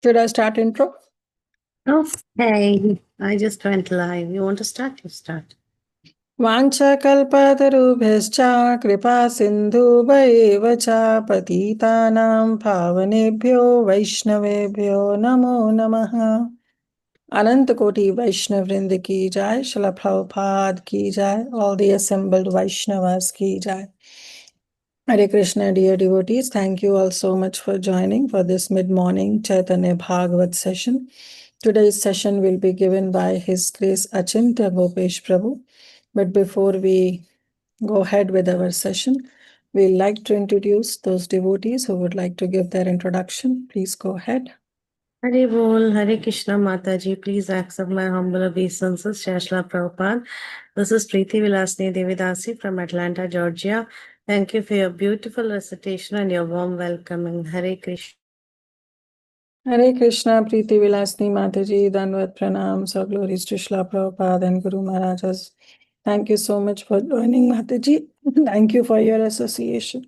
Should I start intro? Okay, I just went live. You want to start? You start. वाञ्छकल्पतरुभ्यश्च कृपा सिन्धुभैव च पतितानां पावनेभ्यो वैष्णवेभ्यो नमो नमः। अनंत कोटि वैष्णव वृंद की जय, श्रील प्रभुपाद की जय, all the assembled Vaishnavas की जय. Hare Krishna, dear devotees, thank you all so much for joining for this mid-morning Chaitanya Bhagavat session. Today's session will be given by His Grace Acintya Gopesh Prabhu. But before we go ahead with our session, we'd like to introduce those devotees who would like to give their introduction. Please go ahead. Hare Bol, Hare Krishna Mataji. Please accept my humble obeisances, Shashla Prabhupada. This is Preeti Vilasni Devidasi from Atlanta, Georgia. Thank you for your beautiful recitation and your warm welcoming. Hare Krishna. Hare Krishna, Preeti Vilasni Mataji, Danvat Pranam, so glories to Shla Prabhupada and Guru Maharajas. Thank you so much for joining, Mataji. Thank you for your association.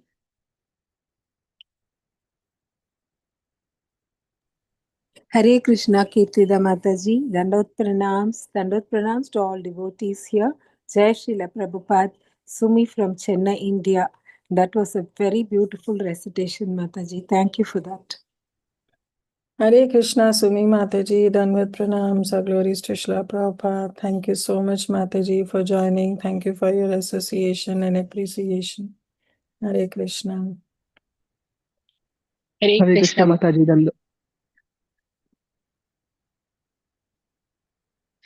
Hare Krishna Kirtida Mataji, Dandot Pranams to all devotees here. Jai Srila Prabhupada, Sumi from Chennai, India. That was a very beautiful recitation, Mataji. Thank you for that. Hare Krishna, Sumi Mataji, Danvat Pranam, so glories to Shla Prabhupada. Thank you so much, Mataji, for joining. Thank you for your association and appreciation. Hare Krishna. Hare Hare Krishna, Krishna Mataji Danda.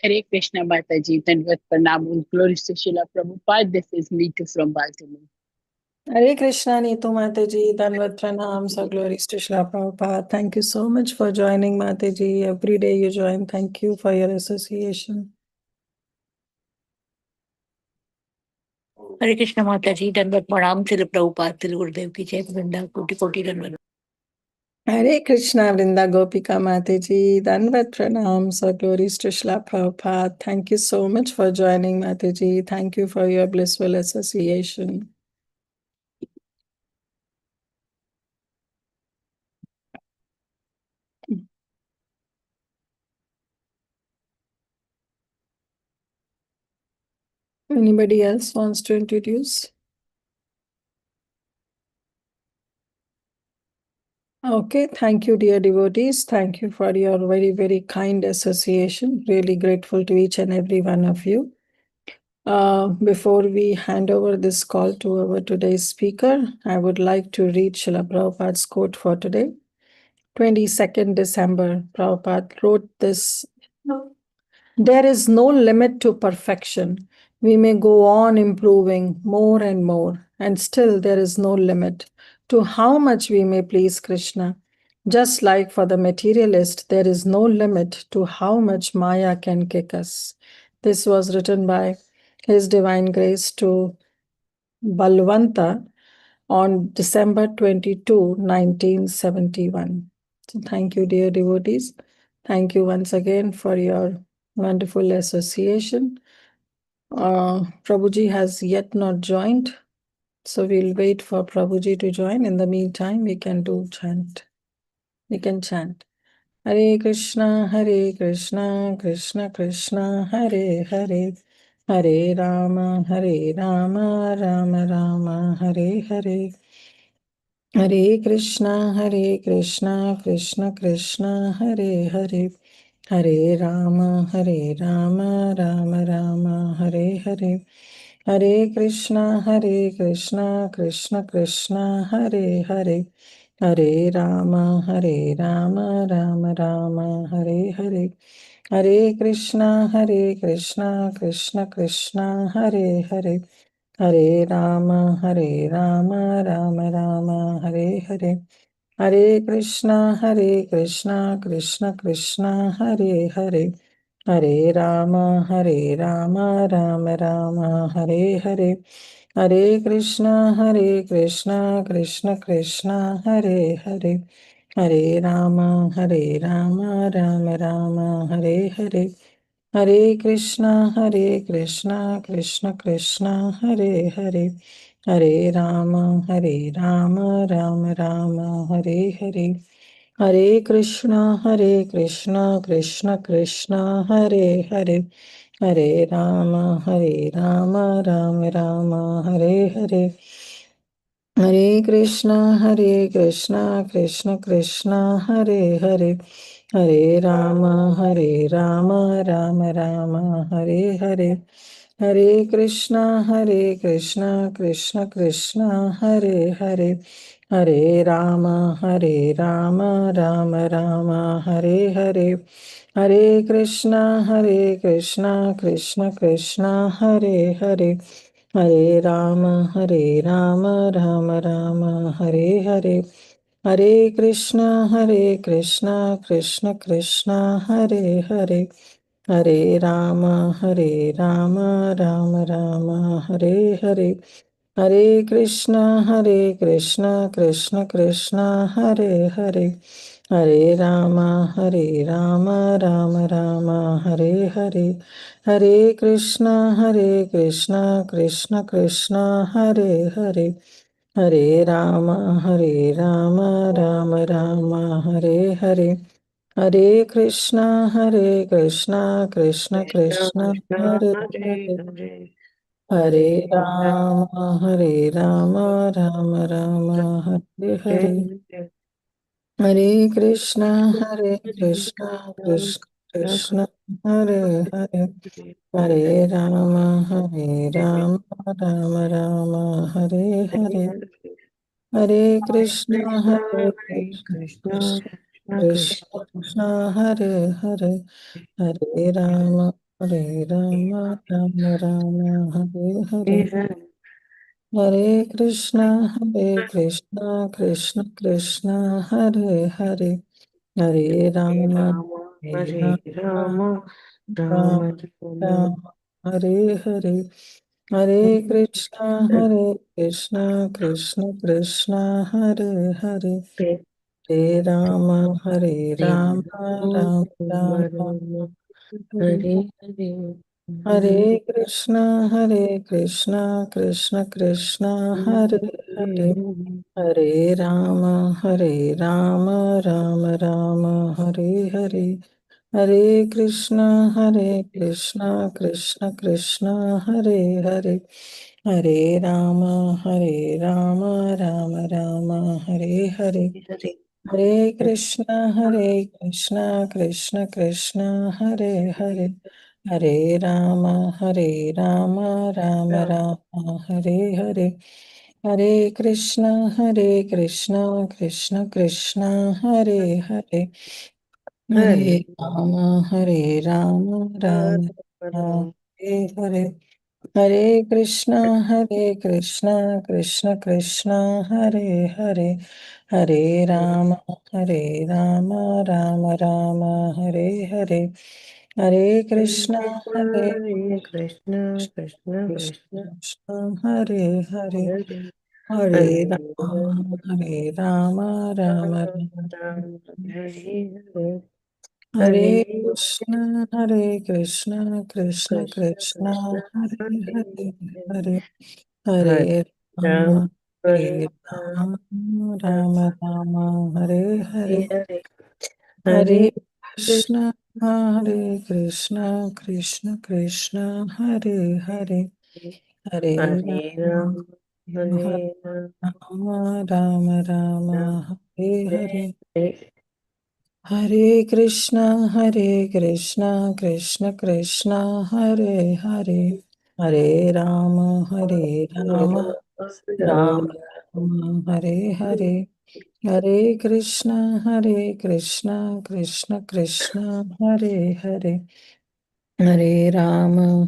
Hare Krishna Mataji, Dandavat Pranam, glories to Srila Prabhupada. This is Neetu from Baltimore. Hare Krishna, Neetu Mataji, Danvat Pranam, so glories to Shla Prabhupada. Thank you so much for joining, Mataji. Every day you join. Thank you for your association. हरे कृष्ण माता जी दंडवत प्रणाम श्री प्रभुपाद श्री गुरुदेव की जय वृंदा कोटि कोटि दंडवत Hare Krishna, Vrinda Gopika Mataji, Danvat Pranam, so glories to Shla Prabhupada. Thank you so much for joining, Mataji. Thank you for your blissful association. Anybody else wants to introduce? Okay, thank you, dear devotees. Thank you for your very, very kind association. Really grateful to each and every one of you. Before we hand over this call to our today's speaker, I would like to read Srila Prabhupada's quote for today. 22nd December, Prabhupada wrote this. There is no limit to perfection. We may go on improving more and more, and still there is no limit to how much we may please Krishna. Just like for the materialist, there is no limit to how much Maya can kick us. This was written by His Divine Grace to Balwanta on December 22, 1971. So thank you, dear devotees. Thank you once again for your wonderful association. Prabhuji has yet not joined, so we'll wait for Prabhuji to join. In the meantime, we can do chant. We can chant. Hare Krishna, Krishna Krishna, Hare Hare, Hare Rama, Rama Rama, Hare Hare. Hare Krishna, Krishna Krishna, Hare Hare, Hare Rama, Rama Rama, Hare Hare. Hare Krishna, Krishna Krishna, Hare Hare, Hare Rama, Rama Rama, Hare Hare. Hare Krishna, Krishna Krishna, Hare Hare. Hare Rama, Rama Rama, Hare Hare. Hare Krishna, Krishna Krishna, Hare Hare. Hare Rama, Rama Rama, Hare Hare. Hare Krishna, Krishna Krishna, Hare Hare. Hare Rama, Rama Rama, Hare Hare. Hare Krishna, Krishna Krishna, Hare Hare. Hare Rama, Rama Rama, Hare Hare. Hare Krishna, Krishna Krishna, Hare Hare, Hare Rama, Rama Rama, Hare Hare. Hare Krishna, Krishna Krishna, Hare Hare, Hare Rama, Rama Rama, Hare Hare. Hare Krishna, Krishna Krishna, Hare Hare, Hare Rama, Rama Rama, Hare Hare. Hare Krishna, Krishna Krishna, Hare Hare. Hare Rama, Rama Rama, Hare Hare. Hare Krishna, Krishna Krishna, Hare Hare. Hare Rama, Rama Rama, Hare Hare. Hare Krishna, Krishna Krishna, Hare Hare. Hare Rama, Rama Rama, Hare Hare. Hare Krishna, Krishna Krishna, Hare Hare. Hare Rama, Rama Rama, Hare Hare. Hare Krishna, Krishna Krishna Krishna, Krishna Hare Hare Hare. Hare Hare Hare Rama, Rama Rama, Hare Hare. Hare Hare Krishna, Krishna Krishna, Hare Hare. Hare Rama, Rama Rama, Hare Hare. Hare Krishna, Krishna Krishna Krishna Krishna Krishna, Hare Hare. Hare Rama, Rama Rama, Hare Hare. Hare Hare Krishna, Krishna Krishna, Hare Hare. Hare Rama, Rama Rama Hare Rama Rama, Rama Rama Rama, Hare Hare. Hare Krishna, Krishna Krishna, Hare Hare. Hare Rama, Rama Rama, Hare Hare Hare Hare Krishna, Krishna Krishna, Hare Hare. Hare Rama, Rama Rama, Hare Hare. Hare Krishna, Krishna Krishna, Hare Hare. Hare Rama, Rama Rama, Hare Hare. Hare Krishna, Krishna Krishna, Hare Hare. Hare Rama, Rama Rama, Hare Hare. Hare Krishna, Krishna Krishna, Hare Hare. Hare Rama, Rama Rama, Hare Hare. Hare Krishna, Krishna Krishna, Hare Hare. Hare Rama, Rama Rama, Hare Hare. Hare Krishna, Krishna Krishna Krishna Krishna, Hare Hare. Hare Hare Hare Rama, Rama Rama. Ram Hare Hare Hare Krishna, Krishna Krishna Krishna, Krishna Hare Hare Hare, Hare Hare Hare Hare Ram Rama, Hare Ram Rama, Rama Rama, Hare Hare. Hare Hare Hare Krishna, Krishna Krishna, Hare Hare. Hare Hare Rama, Ram Rama Hare Ram Rama Ram Rama, Hare Hare Hare. Hare Hare Krishna, Krishna Krishna, Hare Hare. Hare Rama, Rama Ram Rama, Hare Hare. Hare Krishna, Krishna Krishna, Hare Hare. Hare Rama,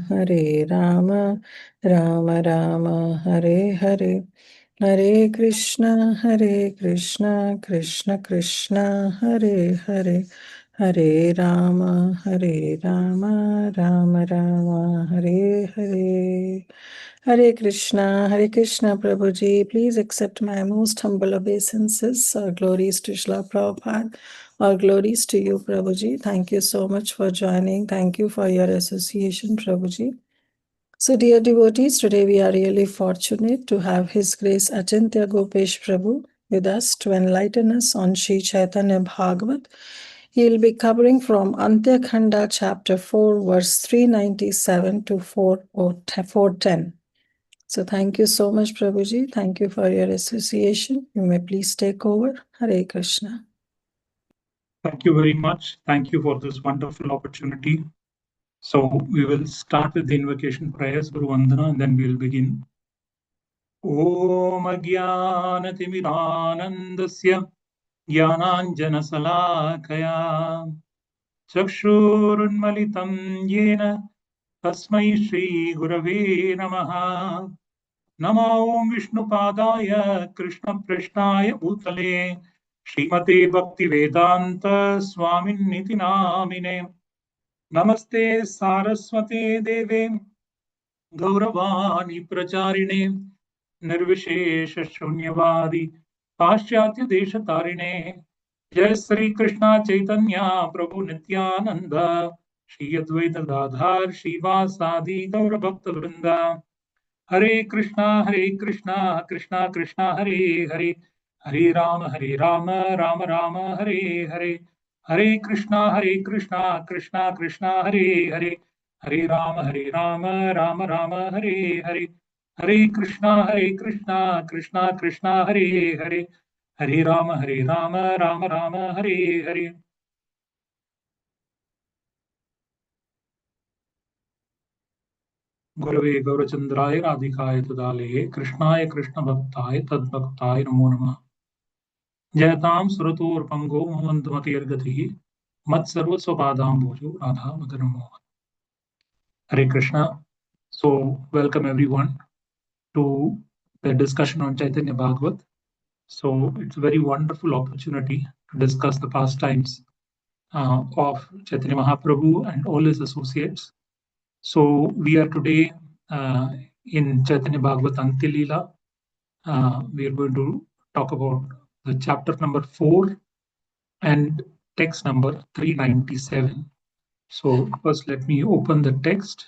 Rama Rama, Hare Hare. Hare Krishna, Krishna Krishna, Hare Hare. Hare Rama, Rama Rama, Hare Hare. Hare Krishna, Prabhuji. Please accept my most humble obeisances. Our glories to Srila Prabhupada. All glories to you, Prabhuji. Thank you so much for joining. Thank you for your association, Prabhuji. So, dear devotees, today we are really fortunate to have His Grace Acintya Gopesh Prabhu with us to enlighten us on Sri Caitanya Bhagavat. He will be covering from Antya Khanda chapter 4 verse 397 to 410. So thank you so much, Prabhuji. Thank you for your association. You may please take over. Hare Krishna. Thank you very much. Thank you for this wonderful opportunity. So we will start with the invocation prayers, Guru Vandana, and then we will begin. Om Ajnanatimiranandasya Jnananjana Salakaya Chakshurunmalitam Yena Tasmai Shri Gurave Namaha Namo Om Vishnupadaya Krishna Prishnaya Bhutale Srimate Bhaktivedanta Swamin Niti Namine Namaste Saraswate Deve Gauravani Pracharine Nirvishesha Shunyavadi Paschatya Deshatarine Jai Sri Krishna Chaitanya Prabhu Nityananda Shri Advaita Gadadhar Srivasadi Gaura Bhakta Vrinda Hare Krishna, Krishna Krishna, Hare Hare, Hare Rama, Rama Rama, Hare Hare, Hare Krishna, Krishna Krishna, Hare Hare, Hare Rama, Rama Rama, Hare Hare, Hare Krishna, Krishna Krishna, Hare Hare, Hare Rama, Rama Rama, Hare Hare. गुरवे गौरचंद्राय राधिकाय तदालये कृष्णाय कृष्णभक्ताय तद्भक्ताय नमो नमः जयतां सुरतोर्पंगो मोहन्तमतिर्गतिः मत्सर्वस्वपादाम्बोजो Radha मदनमो Hare Krishna. So welcome everyone to the discussion on Chaitanya Bhagavat. So it's a very wonderful opportunity to discuss the pastimes of Chaitanya Mahaprabhu and all his associates. So we are today in Chaitanya Bhagavat Antya Leela. We are going to talk about the chapter number 4 and text number 397. So first let me open the text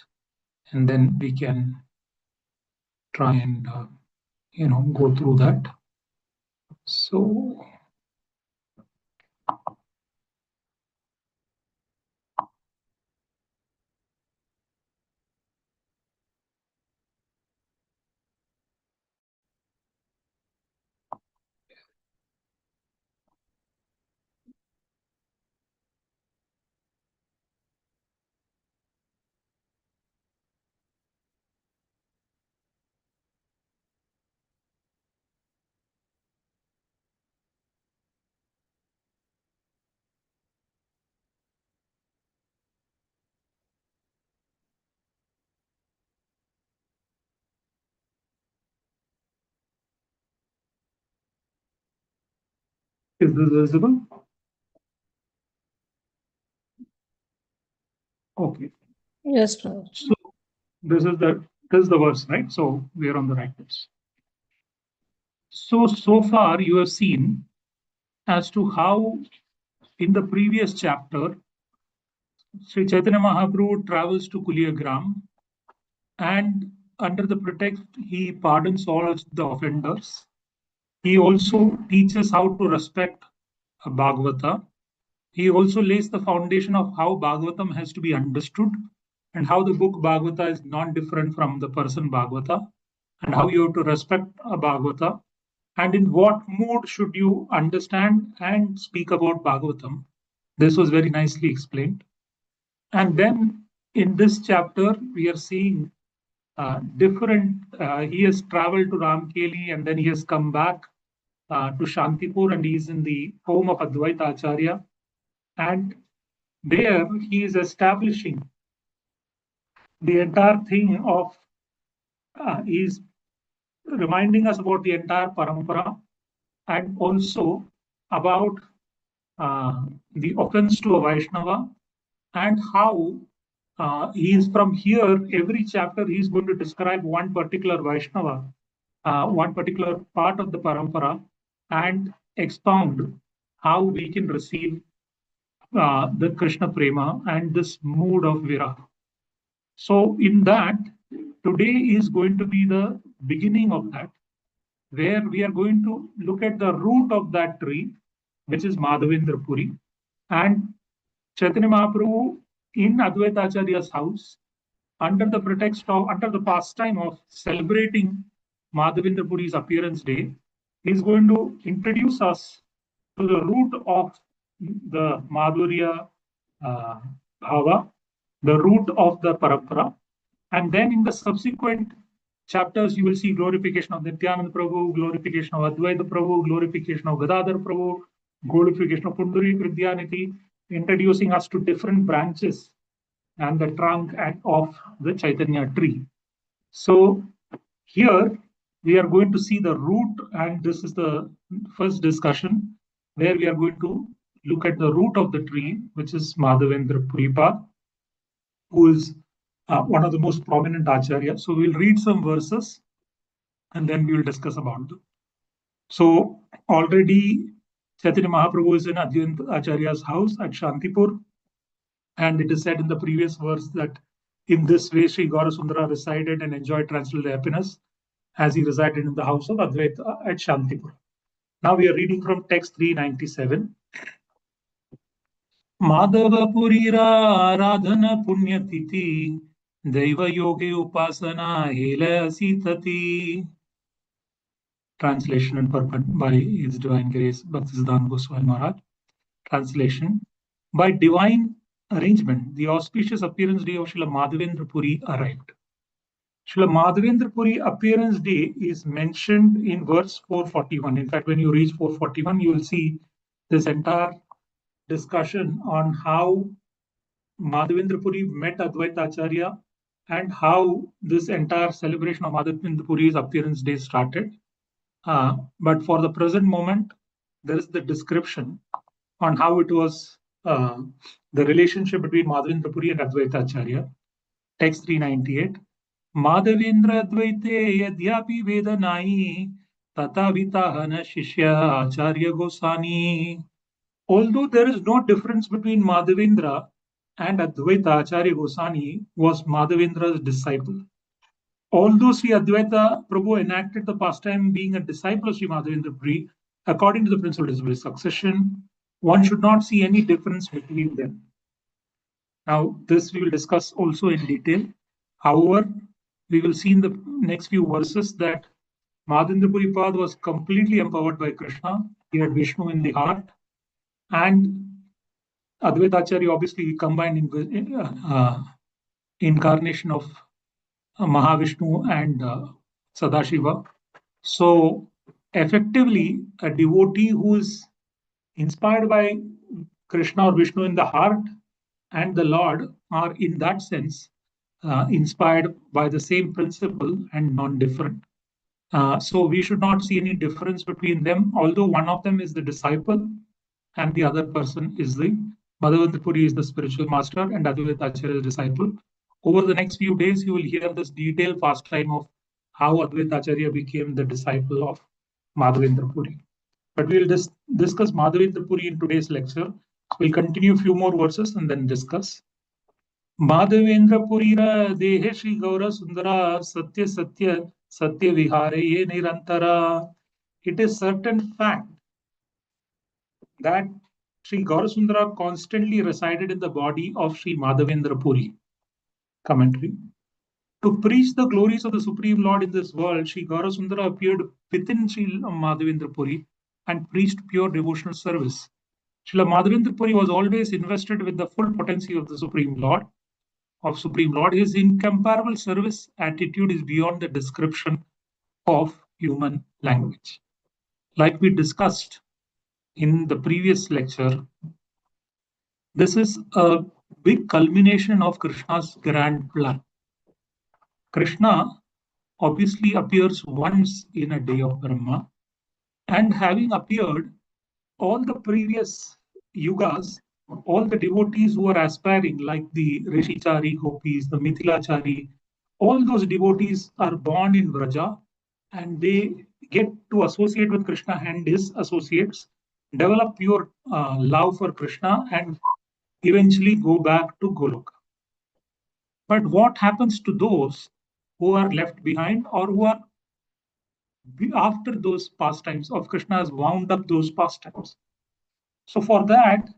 and then we can try and go through that. So is this visible? Okay. Yes, Prabhuji. So this is the verse, right? So we are on the right verse. So far you have seen as to how in the previous chapter Sri Chaitanya Mahaprabhu travels to Kuliagram and under the pretext he pardons all the offenders. He also teaches how to respect a Bhagavata. He also lays the foundation of how Bhagavatam has to be understood and how the book Bhagavata is non-different from the person Bhagavata and how you have to respect a Bhagavata and in what mood should you understand and speak about Bhagavatam. This was very nicely explained. And then in this chapter, we are seeing different, he has traveled to Ramkeli and then he has come back to Shantipur and he is in the home of Advaita Acharya. And there he is establishing the entire thing of, he is reminding us about the entire parampara and also about the offense to a Vaishnava and how he is from here, every chapter he is going to describe one particular Vaishnava, one particular part of the parampara and expound how we can receive the Krishna Prema and this mood of Viraha. So in that, today is going to be the beginning of that. where we are going to look at the root of that tree, which is Madhavendra Puri. And Chaitanya Mahaprabhu in Advaita Acharya's house, under the pastime of celebrating Madhavendra Puri's appearance day, is going to introduce us to the root of the Madhurya Bhava, the root of the Parampara. And then in the subsequent chapters, you will see glorification of Nityananda Prabhu, glorification of Advaita Prabhu, glorification of Gadadhar Prabhu, glorification of Pundari Vidyanidhi, introducing us to different branches and the trunk of the Chaitanya tree. So here we are going to see the root, and this is the first discussion where we are going to look at the root of the tree, which is Madhavendra Puripad, who is one of the most prominent acharyas. So we'll read some verses and then we will discuss about them. So already Chaitanya Mahaprabhu is in Advaita Acharya's house at Shantipur, and it is said in the previous verse that in this way Sri Gaurasundara resided and enjoyed transcendental happiness as he resided in the house of Advaita at Shantipur. Now we are reading from text 397. माधवपुरीरा आराधन पुण्यतिथि दैव योगे उपासना hello सीतति. Translation and purport by His Divine Grace Bhaktisiddhanta Goswami Maharaj. Translation: by divine arrangement, the auspicious appearance day of Srila Madhavendra Puri arrived. Srila Madhavendra Puri appearance day is mentioned in verse 441. In fact, when you reach 441, you will see this entire discussion on how Madhavendra Puri met Advaita Acharya and how this entire celebration of Madhavendra Puri's appearance day started. But for the present moment, there is the description on how it was the relationship between Madhavendra Puri and Advaita Acharya. Text 398. Madhavendra Advaite Yadhyapi Vedanai Tata Vitahana Shishya Acharya Gosani. Although there is no difference between Madhavendra and Advaita, Acharya Gosani was Madhavendra's disciple. Although Sri Advaita Prabhu enacted the pastime being a disciple of Sri Madhavendra Puri, according to the principle of succession, one should not see any difference between them. Now, this we will discuss also in detail. However, we will see in the next few verses that Madhavendra Puripad was completely empowered by Krishna. He had Vishnu in the heart. And Advaita Acharya obviously combined in incarnation of Mahavishnu and Sadashiva. So effectively, a devotee who is inspired by Krishna or Vishnu in the heart and the Lord are in that sense inspired by the same principle and non-different. So we should not see any difference between them, although one of them is the disciple and the other person is the Madhavendra Puri is the spiritual master and Advaita Acharya is the disciple. Over the next few days, you will hear this detailed pastime of how Advaita Acharya became the disciple of Madhavendra Puri. But we will discuss Madhavendra Puri in today's lecture. We'll continue a few more verses and then discuss. Madhavendra Purira Dehe Shri Gaura Sundara Satya Satya Satya Vihare Ye Nirantara. It is certain fact that Sri Gaurasundara constantly resided in the body of Sri Madhavendra Puri. Commentary. To preach the glories of the Supreme Lord in this world, Sri Gaurasundara appeared within Sri Madhavendra Puri and preached pure devotional service. Srila Madhavendra Puri was always invested with the full potency of the Supreme Lord. His incomparable service attitude is beyond the description of human language. Like we discussed in the previous lecture, this is a big culmination of Krishna's grand plan. Krishna obviously appears once in a day of Brahma, and having appeared, all the previous yugas, all the devotees who are aspiring, like the Rishichari gopis, the Mithilachari, all those devotees are born in Vraja and they get to associate with Krishna and his associates, develop pure love for Krishna, and eventually go back to Goloka. But what happens to those who are left behind or who are after those pastimes of Krishna has wound up those pastimes. So for that,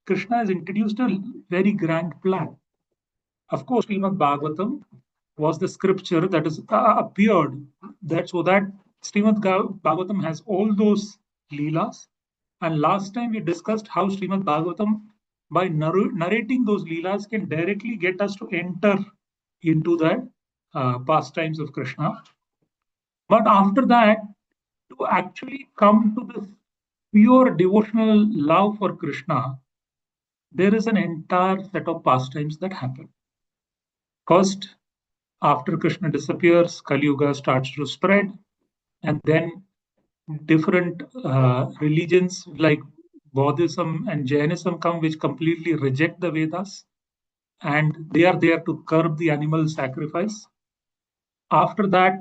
Krishna has introduced a very grand plan. Of course, Srimad Bhagavatam was the scripture that has appeared so that Srimad Bhagavatam has all those leelas. And last time we discussed how Srimad Bhagavatam, by narrating those leelas, can directly get us to enter into the pastimes of Krishna. But after that, to actually come to this pure devotional love for Krishna, there is an entire set of pastimes that happen. First, after Krishna disappears, Kali Yuga starts to spread, and then different religions like Buddhism and Jainism come, which completely reject the Vedas, and they are there to curb the animal sacrifice. After that,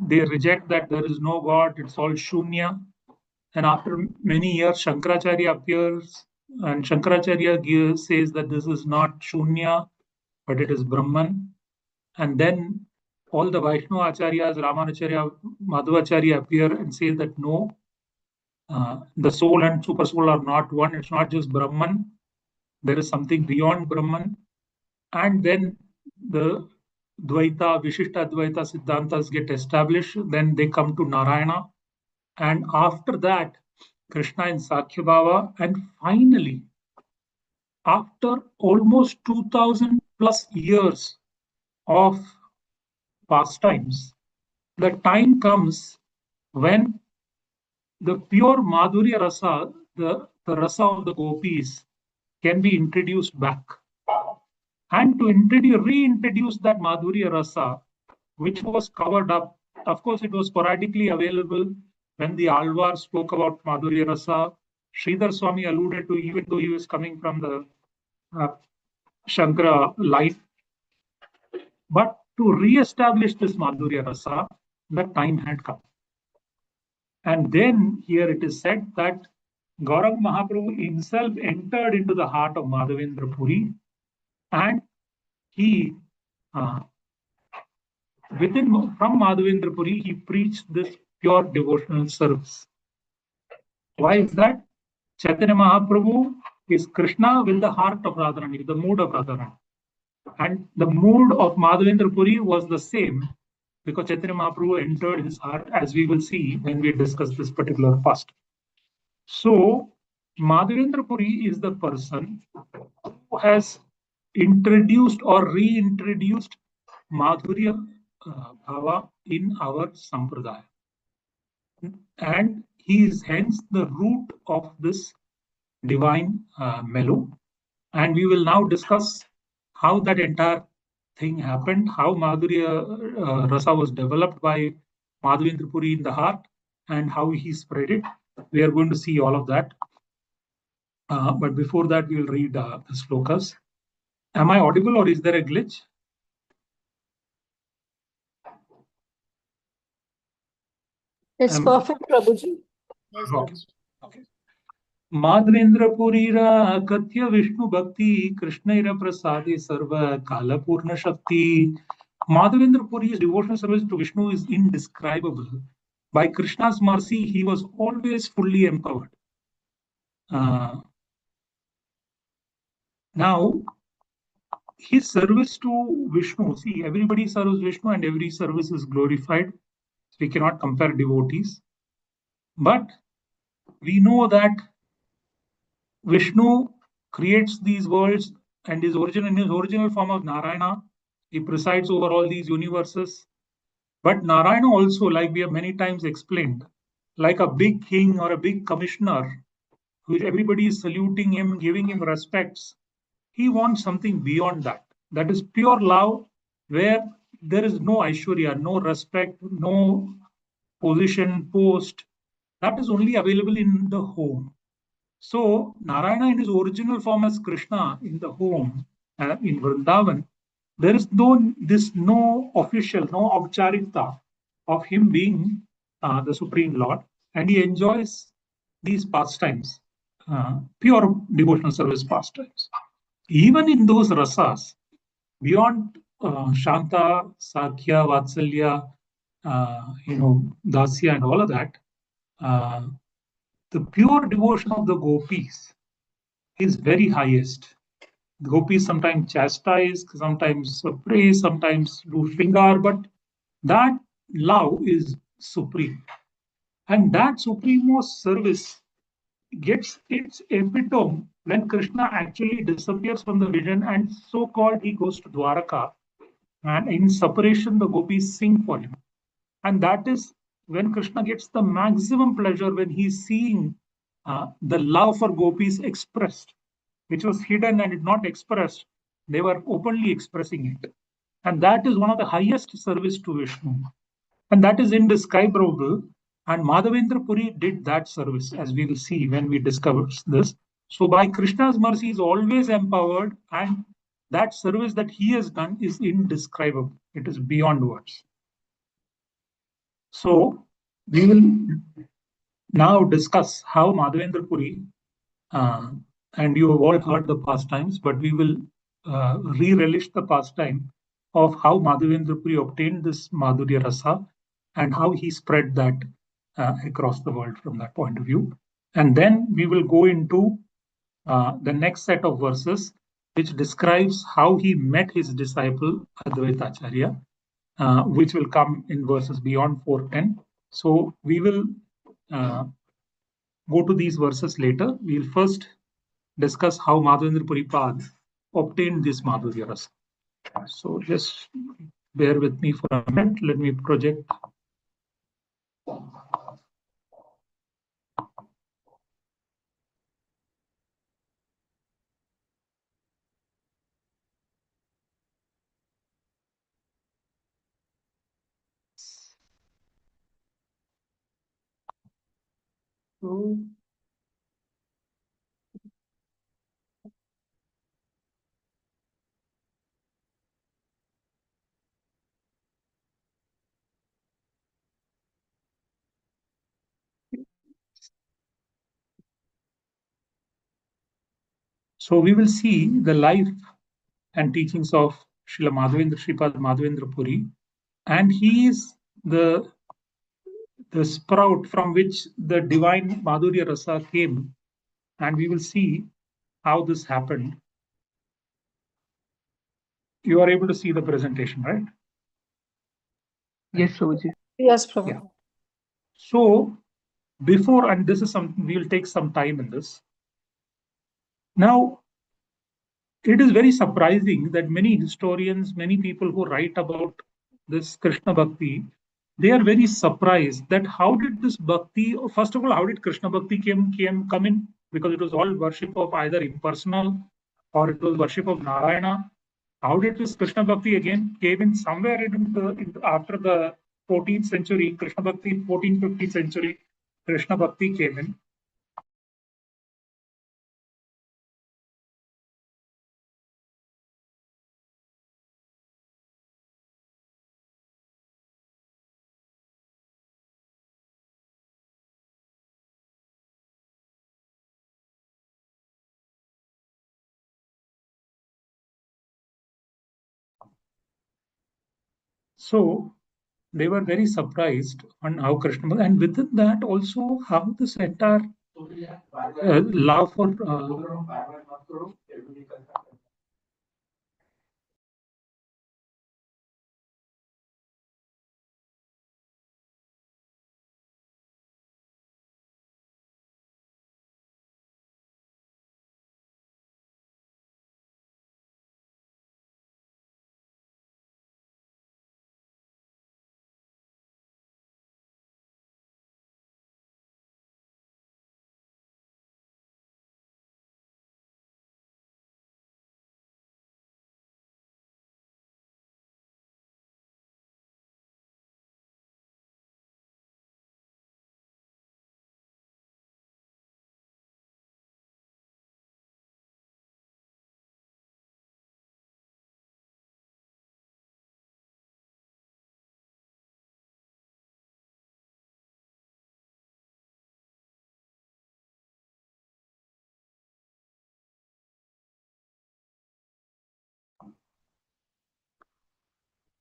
they reject that there is no God, it's all Shunya. And after many years, Shankaracharya appears, and Shankaracharya says that this is not Shunya, but it is Brahman. And then all the Vaishnava Acharyas, Ramanacharya, Madhvacharya appear and say that no, the soul and super soul are not one. It's not just Brahman. There is something beyond Brahman. And then the Dvaita, Vishishta Dvaita Siddhantas get established. Then they come to Narayana. And after that, Krishna in Sakya Bhava. And finally, after almost 2000 plus years of pastimes, the time comes when the pure Madhurya Rasa, the rasa of the gopis, can be introduced back. And to reintroduce that Madhurya Rasa, which was covered up, of course, it was sporadically available when the Alvar spoke about Madhurya Rasa. Sridhar Swami alluded to, even though he was coming from the Shankara line. But to re-establish this Madhurya Rasa, the time had come. And then here it is said that Gaurav Mahaprabhu himself entered into the heart of Madhavendra Puri, and he, from Madhavendra Puri, he preached this pure devotional service. Why is that? Chaitanya Mahaprabhu is Krishna with the heart of Radharani, the mood of Radharani. And the mood of Madhavendra Puri was the same because Chaitanya Mahaprabhu entered his heart, as we will see when we discuss this particular fast. So, Madhavendra Puri is the person who has introduced or reintroduced Madhurya Bhava in our Sampradaya. And he is hence the root of this divine mellow. And we will now discuss how that entire thing happened, how Madhurya Rasa was developed by Madhavendra Puri in the heart, and how he spread it. We are going to see all of that. But before that, we will read the slokas. Am I audible or is there a glitch? It's perfect, Prabhuji. Yes, okay. Madhavendra Purira Katya Vishnu Bhakti Krishnaira Prasadi Sarva Kala Purna Shakti. Madhavendra Puri's devotional service to Vishnu is indescribable. By Krishna's mercy, he was always fully empowered. Now, his service to Vishnu, see, everybody serves Vishnu and every service is glorified. So we cannot compare devotees. But we know that Vishnu creates these worlds and in his original form of Narayana, he presides over all these universes. But Narayana also, like we have many times explained, like a big king or a big commissioner, which everybody is saluting him, giving him respects, he wants something beyond that. That is pure love, where there is no Aishwarya, no respect, no position, post. That is only available in the home. So, Narayana in his original form as Krishna in the home, in Vrindavan, there is no official, no aupcharikta of him being the Supreme Lord, and he enjoys these pastimes, pure devotional service pastimes. Even in those rasas, beyond Shanta, Sakya, Vatsalya, Dasya and all of that, the pure devotion of the gopis is very highest. The gopis sometimes chastise, sometimes praise, sometimes do shringar, but that love is supreme. And that supremost service gets its epitome when Krishna actually disappears from the vision and so called he goes to Dwaraka. And in separation, the gopis sing for him. And that is when Krishna gets the maximum pleasure when he's seeing the love for gopis expressed, which was hidden and not expressed. They were openly expressing it. And that is one of the highest service to Vishnu. And that is indescribable. And Madhavendra Puri did that service, as we will see when we discover this. So, by Krishna's mercy, is always empowered, and that service that he has done is indescribable. It is beyond words. So, we will now discuss how Madhavendra Puri, and you have all heard the pastimes, but we will re-relish the pastime of how Madhavendra Puri obtained this Madhurya Rasa and how he spread that across the world from that point of view. And then we will go into the next set of verses, which describes how he met his disciple Advaita Acharya, which will come in verses beyond 410. So we will go to these verses later. We'll first discuss how Madhavendra Puripad obtained this Madhurya Rasa. So just bear with me for a minute. Let me project. So we will see the life and teachings of Srila Madhavendra Sripad Madhavendra Puri, and he is the sprout from which the divine Madhurya Rasa came, and we will see how this happened. You are able to see the presentation, right? Yes, Prabhuji. Yes, Prabhu. Yeah. So before, and this is something we'll take some time in this. Now, it is very surprising that many historians, many people who write about this Krishna Bhakti, they are very surprised that how did this Bhakti, first of all, how did Krishna Bhakti come in? Because it was all worship of either impersonal or it was worship of Narayana. How did this Krishna Bhakti again came in somewhere after the 14th century, Krishna Bhakti, 14th, 15th century, Krishna Bhakti came in. So they were very surprised on how Krishna, and within that also how this entire love for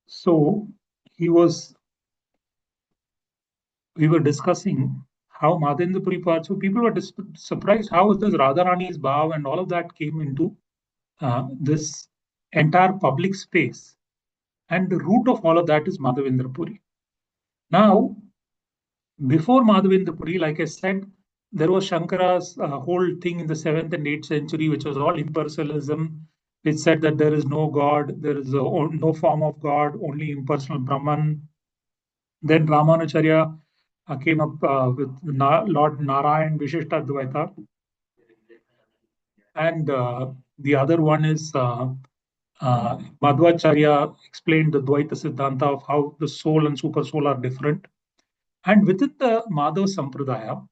so he was we were discussing how Madhendrapuri Pad, so people were surprised how this Radharani's bhav and all of that came into this entire public space. And the root of all of that is Madhavendrapuri. Now, before Madhavendrapuri, like I said, there was Shankara's whole thing in the 7th and 8th century, which was all impersonalism, which said that there is no God, there is no form of God, only impersonal Brahman. Then Ramanacharya came up with Lord Narayan Vishishtadvaita. And the other one is Madhvacharya explained the Dvaita Siddhanta of how the soul and super soul are different. And within the Madhava Sampradaya,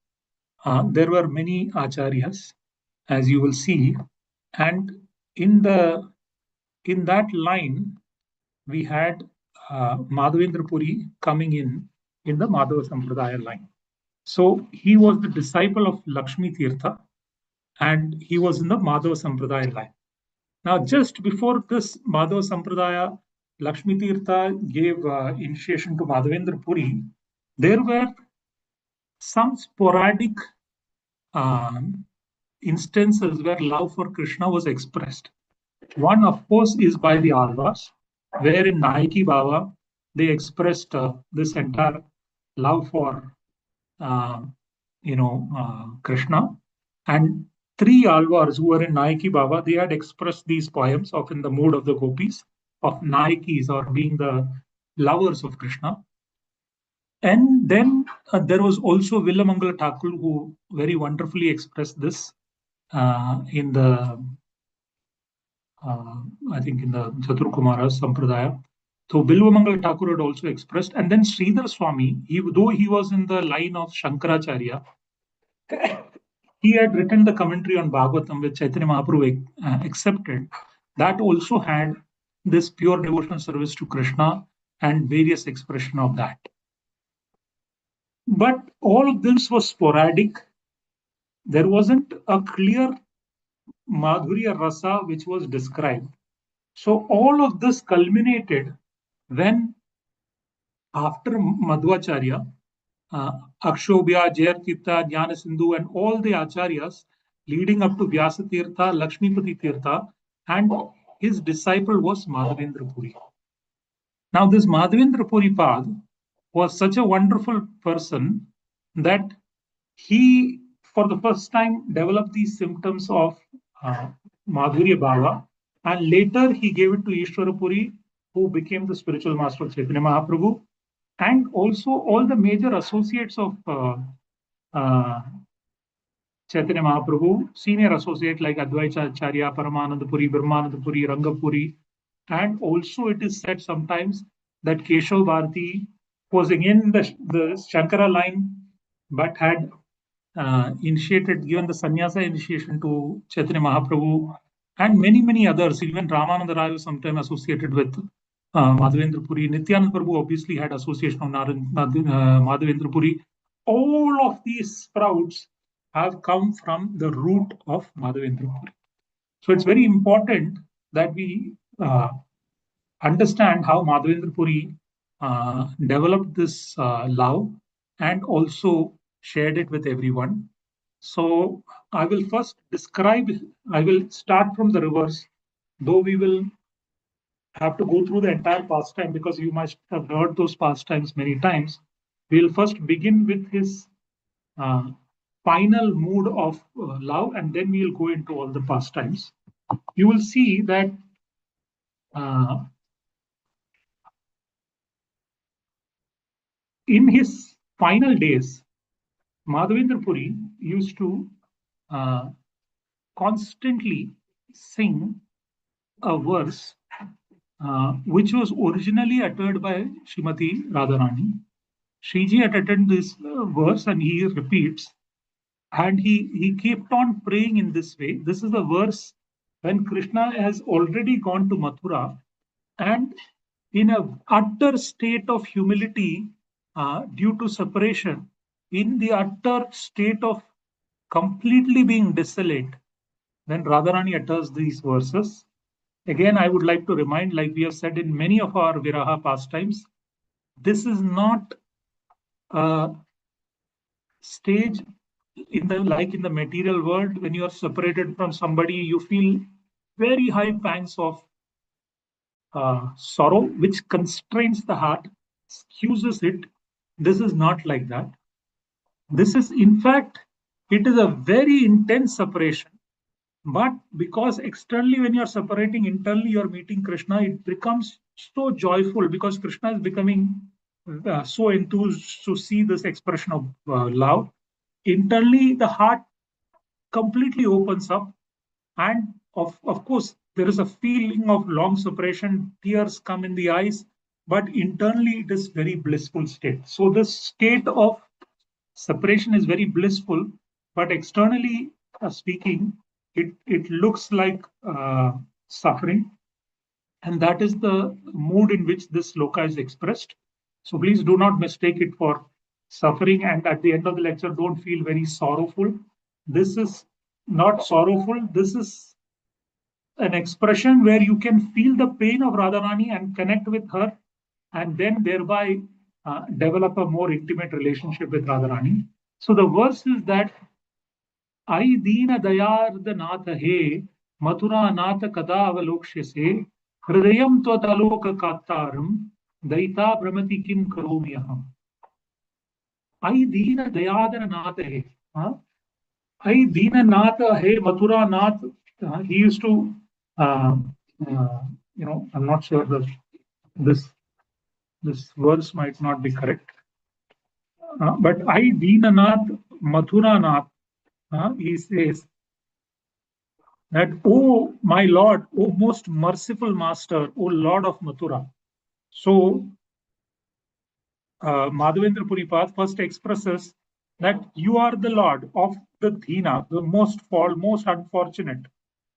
there were many acharyas, as you will see, and in that line, we had Madhavendra Puri coming in the Madhava Sampradaya line. So he was the disciple of Lakshmi Tirtha, and he was in the Madhava Sampradaya line. Now, just before this Madhava Sampradaya, Lakshmi Tirtha gave initiation to Madhavendra Puri. There were some sporadic instances where love for Krishna was expressed. One, of course, is by the Alvas, where in Nayaki Baba they expressed this entire love for Krishna. And three Alvars who were in Nayaki Baba, they had expressed these poems of in the mood of the gopis, of Nayakis or being the lovers of Krishna. And then there was also Villamangala Thakur who very wonderfully expressed this in the, I think in the Chaturkumara Sampradaya. So Villamangala Thakur had also expressed. And then Sridhar Swami, though he was in the line of Shankaracharya, he had written the commentary on Bhagavatam, which Chaitanya Mahaprabhu accepted. That also had this pure devotional service to Krishna and various expression of that. But all of this was sporadic. There wasn't a clear Madhurya Rasa which was described. So all of this culminated when, after Madhvacharya, Akshobhya, Jayartirtha, Jnana Sindhu, and all the acharyas leading up to Vyasa Tirtha, Lakshmipati Tirtha, and his disciple was Madhavendra Puri. Now, this Madhavendra Puri Pad was such a wonderful person that he, for the first time, developed these symptoms of Madhurya Bhava, and later he gave it to Ishwara Puri, who became the spiritual master of Chaitanya Mahaprabhu, and also all the major associates of Chaitanya Mahaprabhu, senior associate like Advaita Acharya, Paramananda Puri, Brahmananda Puri, Rangapuri, and also it is said sometimes that Keshav Bharati was again the Shankara line, but had given the sannyasa initiation to Chaitanya Mahaprabhu, and many others. Even Ramananda Rai was sometimes associated with Madhavendra Puri. Nityananda Prabhu obviously had association of Madhavendra Puri. All of these sprouts have come from the root of Madhavendra Puri. So it's very important that we understand how Madhavendra Puri developed this love and also shared it with everyone. So I will first I will start from the reverse, though we will have to go through the entire pastime because you must have heard those pastimes many times. We'll first begin with his final mood of love, and then we'll go into all the pastimes. You will see that in his final days, Madhavendra Puri used to constantly sing a verse which was originally uttered by Srimati Radharani. Sriji had uttered this verse and he repeats, and he kept on praying in this way. This is the verse when Krishna has already gone to Mathura, and in a utter state of humility due to separation, in the utter state of completely being desolate, when Radharani utters these verses. Again, I would like to remind, like we have said in many of our Viraha pastimes, this is not a stage in the material world, when you are separated from somebody, you feel very high pangs of sorrow, which constrains the heart, excuses it. This is not like that. This is, in fact, it is a very intense separation. But because externally, when you're separating, internally you're meeting Krishna, it becomes so joyful because Krishna is becoming so enthused to see this expression of love. Internally, the heart completely opens up, and of course, there is a feeling of long separation, tears come in the eyes, but internally it is very blissful state. So this state of separation is very blissful, but externally speaking, it looks like suffering, and that is the mood in which this sloka is expressed. So please do not mistake it for suffering, and at the end of the lecture, don't feel very sorrowful. This is not sorrowful. This is an expression where you can feel the pain of Radharani and connect with her, and then thereby develop a more intimate relationship with Radharani. So the verse is that I Deena Dayarda Natha He Mathura Natha Kada Avalokshase Hridayam Twataloka Kattaram Daita Brahmati Kim Karomyaham. I Deena Dayadana Natha He. I Deena Natha He Mathura Nath. He used to, I'm not sure that this verse might not be correct. But I Deenanath Mathuranath, he says that, O my Lord, O most merciful Master, O Lord of Mathura. So Madhavendra Puripad first expresses that you are the Lord of the Dina, the most unfortunate,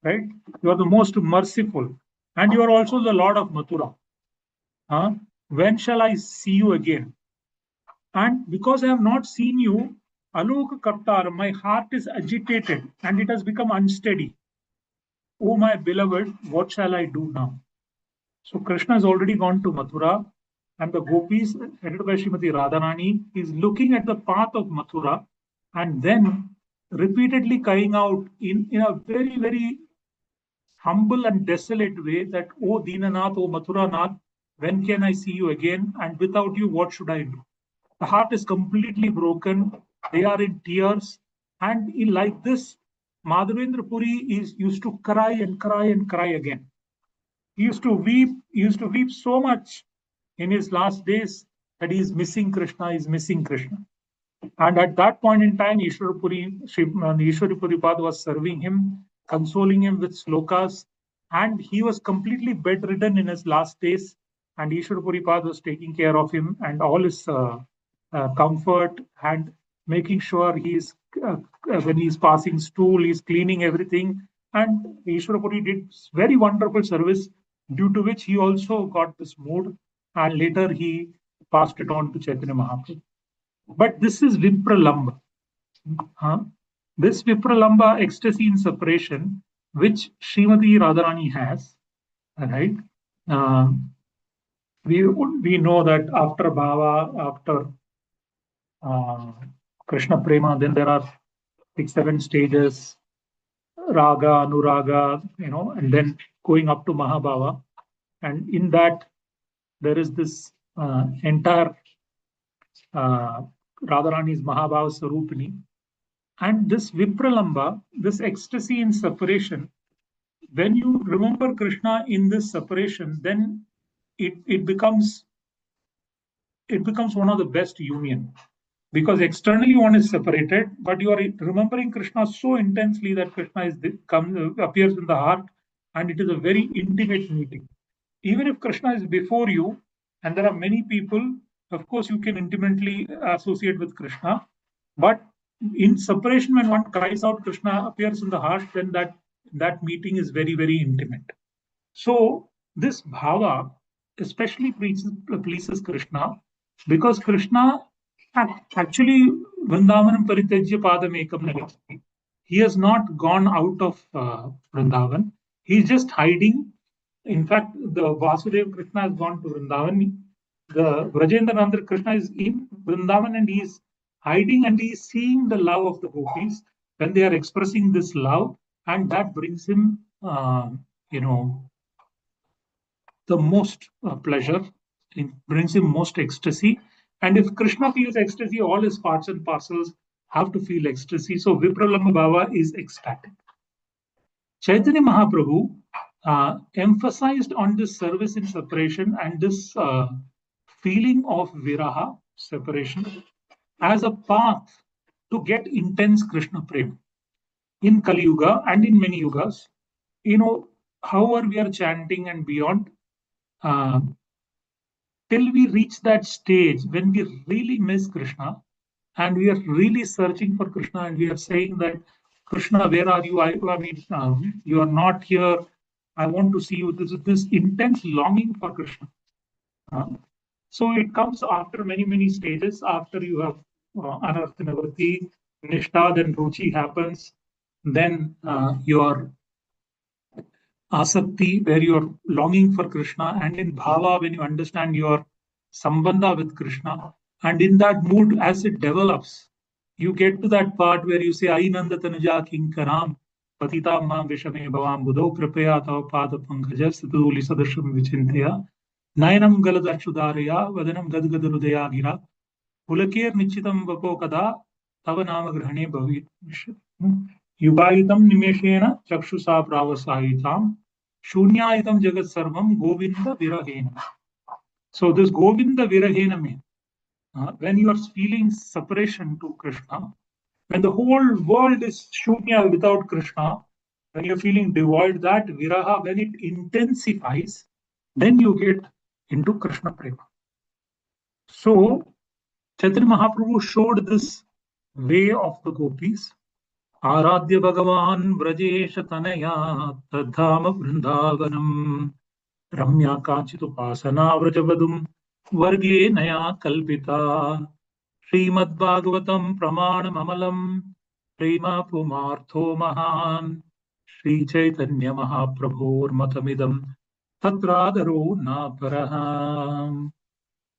right? You are the most merciful, and you are also the Lord of Mathura. When shall I see you again? And because I have not seen you, Alok Kaptar, my heart is agitated and it has become unsteady. Oh, my beloved, what shall I do now? So Krishna has already gone to Mathura, and the gopis, headed by Srimati Radharani, is looking at the path of Mathura and then repeatedly crying out in a very, very humble and desolate way that, O Dinanath, O Mathuranath, when can I see you again? And without you, what should I do? The heart is completely broken. They are in tears. And like this, Madhavendra Puri used to cry and cry and cry again. He used to weep. He used to weep so much in his last days that he is missing Krishna, he is missing Krishna. And at that point in time, Ishwari Puripad was serving him, consoling him with slokas, and he was completely bedridden in his last days. And Ishwari Puripad was taking care of him and all his comfort and making sure when he's passing stool, he's cleaning everything. And Ishwara Puri did very wonderful service, due to which he also got this mood, and later he passed it on to Chaitanya Mahaprabhu. But this is Vipralamba. This Vipralamba ecstasy in separation, which Srimati Radharani has, right? We know that after Bhava, after Krishna Prema, then there are 6-7 stages, Raga, Anuraga, and then going up to Mahabhava. And in that, there is this entire Radharani's Mahabhava Sarupini. And this Vipralamba, this ecstasy in separation, when you remember Krishna in this separation, then it becomes one of the best union. Because externally one is separated, but you are remembering Krishna so intensely that Krishna appears in the heart, and it is a very intimate meeting. Even if Krishna is before you, and there are many people, of course you can intimately associate with Krishna, but in separation, when one cries out, Krishna appears in the heart, then that meeting is very, very intimate. So this bhava especially pleases Krishna, because Krishna actually Vrindavanam Paritejya Padam Ekam Nagachati. He has not gone out of Vrindavan. He's just hiding. In fact, the Vasudeva Krishna has gone to Vrindavan. The Vrajendra Nandar Krishna is in Vrindavan, and he's hiding and he's seeing the love of the gopis when they are expressing this love, and that brings him, the most pleasure. It brings him most ecstasy. And if Krishna feels ecstasy, all his parts and parcels have to feel ecstasy. So Vipralamba Bhava is ecstatic. Chaitanya Mahaprabhu emphasized on this service in separation and this feeling of viraha, separation, as a path to get intense Krishna prem in Kali Yuga and in many yugas. However we are chanting and beyond, uh, till we reach that stage when we really miss Krishna and we are really searching for Krishna and we are saying that, Krishna, where are you? I mean, you are not here. I want to see you. This intense longing for Krishna. Uh, so it comes after many, many stages. After you have Anartha Nivritti, Nishtha, then Ruchi happens. Then your asakti, where you're longing for Krishna, and in bhava, when you understand your sambandha with Krishna, and in that mood, as it develops, you get to that part where you say, Ainanda Tanuja Kinkaram, Patita Mam Vishame Bhavam Buddho Kripaya Tava Pada Pankaja Situli Sadasham Vichintya, Nayanam Galadachudharaya, Vadanam Gadgadurudaya Gira, Pulakir Nichitam Vapo Kada, Tava Nama Grahane Bhavit. Yugayitam Nimeshena Chakshusa Pravasahitam, Shunyayitam Jagat Sarvam Govinda Virahena. So this Govinda Virahena means when you are feeling separation to Krishna, when the whole world is shunya without Krishna, when you're feeling devoid, that viraha, when it intensifies, then you get into Krishna prema. So Chaitanya Mahaprabhu showed this way of the gopis. आराध्य भगवान व्रजेश तनया तद्धाम वृंदावनम रम्या काचिदुपासना व्रजवधुम वर्गे नया कल्पिता श्रीमद्भागवतम प्रमाणममलम प्रेमा पुमार्थो महान Shri Chaitanya महाप्रभोर्मतमिदं तत्रादरो नापरः.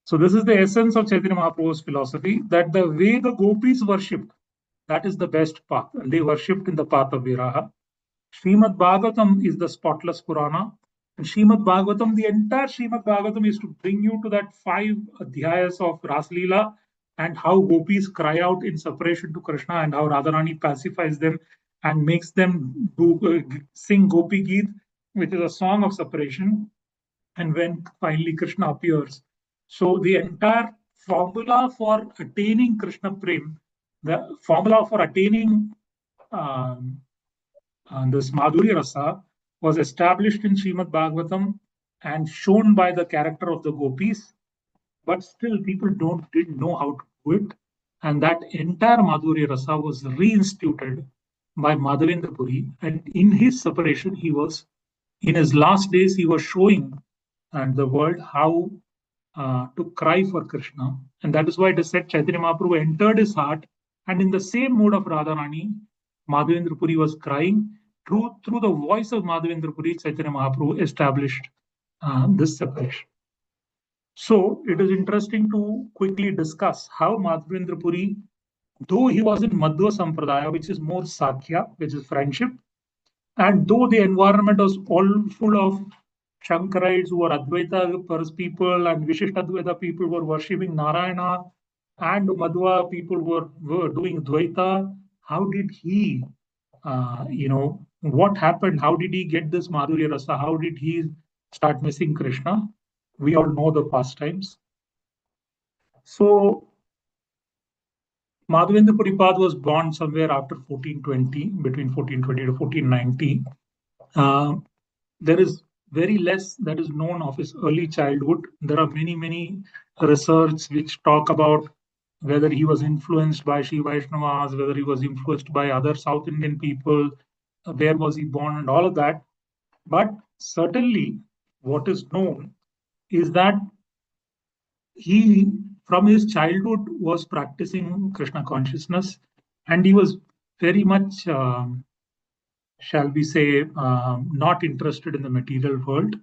So this is the essence of Chaitanya Mahaprabhu's philosophy, that the way the gopis worshipped, that is the best path. They worshipped in the path of Viraha. Srimad Bhagavatam is the spotless Purana. And Srimad Bhagavatam, the entire Srimad Bhagavatam is to bring you to that 5 adhyayas of Raslila and how gopis cry out in separation to Krishna and how Radharani pacifies them and makes them sing Gopi Geet, which is a song of separation. And when finally Krishna appears. So the entire formula for attaining Krishna Prem, the formula for attaining this Madhurya Rasa was established in Srimad Bhagavatam and shown by the character of the gopis, but still people didn't know how to do it. And that entire Madhurya Rasa was reinstituted by Madhavendra Puri. And in his separation, in his last days, he was showing the world how to cry for Krishna. And that is why it is said Chaitanya Mahaprabhu entered his heart, and in the same mood of Radharani, Madhavendra Puri was crying. Through the voice of Madhavendra Puri, Chaitanya Mahaprabhu established this separation. So it is interesting to quickly discuss how Madhavendra Puri, though he was in Madhva Sampradaya, which is more Sakya, which is friendship, and though the environment was all full of Shankarites who were Advaita people and Vishishtadvaita people were worshipping Narayana, and Madhva people were doing Dvaita, how did he, what happened? How did he get this Madhurya Rasa? How did he start missing Krishna? We all know the pastimes. So Madhavendra Puripad was born somewhere after 1420, between 1420 to 1490. There is very less that is known of his early childhood. There are many, many research which talk about whether he was influenced by Shiva Vaishnavas, whether he was influenced by other South Indian people, where was he born, and all of that. But certainly, what is known is that he, from his childhood, was practicing Krishna consciousness, and he was very much, shall we say, not interested in the material world.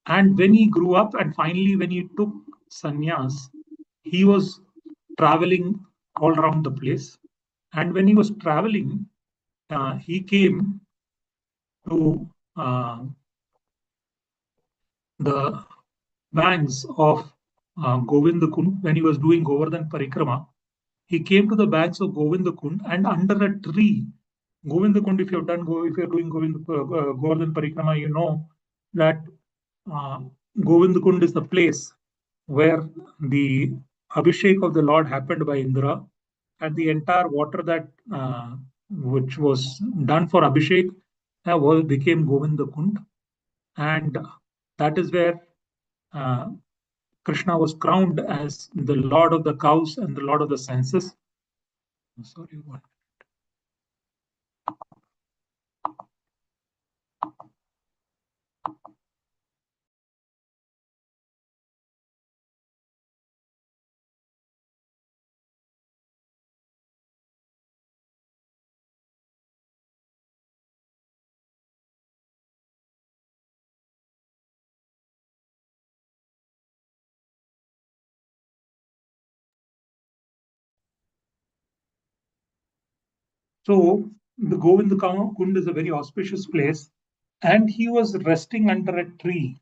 And when he grew up, and finally when he took sannyas, he was traveling all around the place. And when he was traveling, he came to the banks of Govindakund when he was doing Govardhan Parikrama. He came to the banks of Govindakund, and under a tree, Govindakund, if you're doing Govardhan Parikrama, you know that uh, Govindakund is the place where the Abhishek of the Lord happened by Indra, and the entire water that which was done for Abhishek became Govindakund, and that is where uh, Krishna was crowned as the Lord of the cows and the Lord of the senses. Sorry, what? So the Govindakund is a very auspicious place, and he was resting under a tree.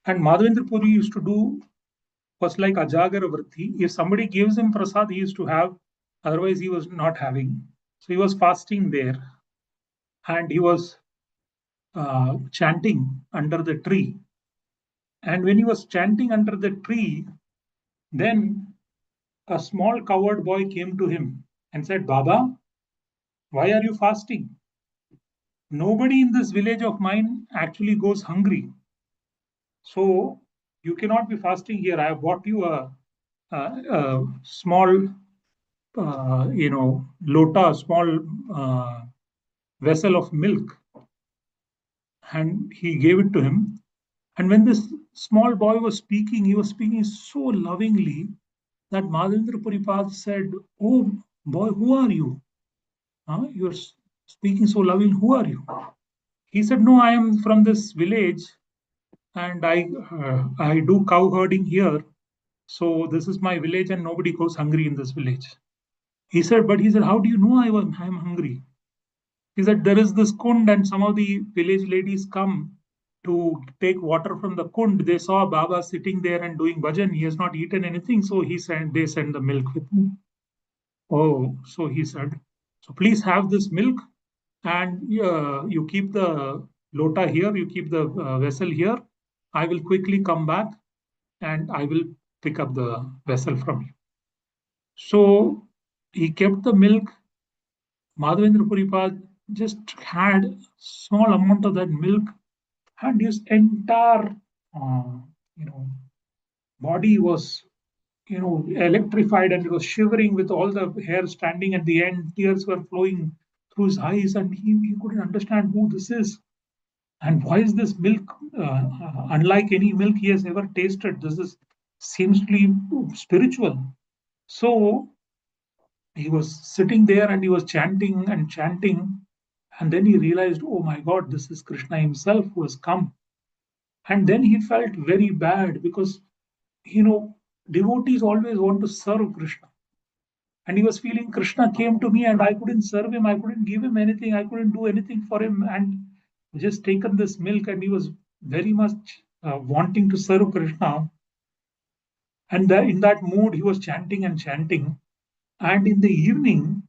And Madhavendra Puri used to do was like Ajagara Vritti. If somebody gives him prasad, he used to have, otherwise he was not having. So he was fasting there, and he was chanting under the tree. And when he was chanting under the tree, then a small coward boy came to him and said, Baba, why are you fasting? Nobody in this village of mine actually goes hungry. So you cannot be fasting here. I have bought you a small, lota, small vessel of milk. And he gave it to him. And when this small boy was speaking, he was speaking so lovingly that Madhavendra Puripad said, Oh boy, who are you? You're speaking so lovingly. Who are you? He said, No, I am from this village and I do cow herding here. So this is my village and nobody goes hungry in this village. He said, how do you know I'm hungry? He said, there is this kund and some of the village ladies come to take water from the kund. They saw Baba sitting there and doing bhajan. He has not eaten anything, so they send the milk with me. Oh, so he said, so please have this milk and you keep the lota here, you keep the vessel here. I will quickly come back and I will pick up the vessel from you. So he kept the milk. Madhavendra Puripad just had small amount of that milk, and his entire, uh, you know, body was, electrified, and he was shivering with all the hair standing at the end. Tears were flowing through his eyes, and he couldn't understand who this is. And why is this milk unlike any milk he has ever tasted? This is seems to be spiritual. So he was sitting there and he was chanting and chanting. And then he realized, oh my God, this is Krishna himself who has come. And then he felt very bad because, devotees always want to serve Krishna. And he was feeling Krishna came to me and I couldn't serve him. I couldn't give him anything. I couldn't do anything for him. And just taken this milk and he was very much wanting to serve Krishna. And in that mood, he was chanting and chanting. And in the evening,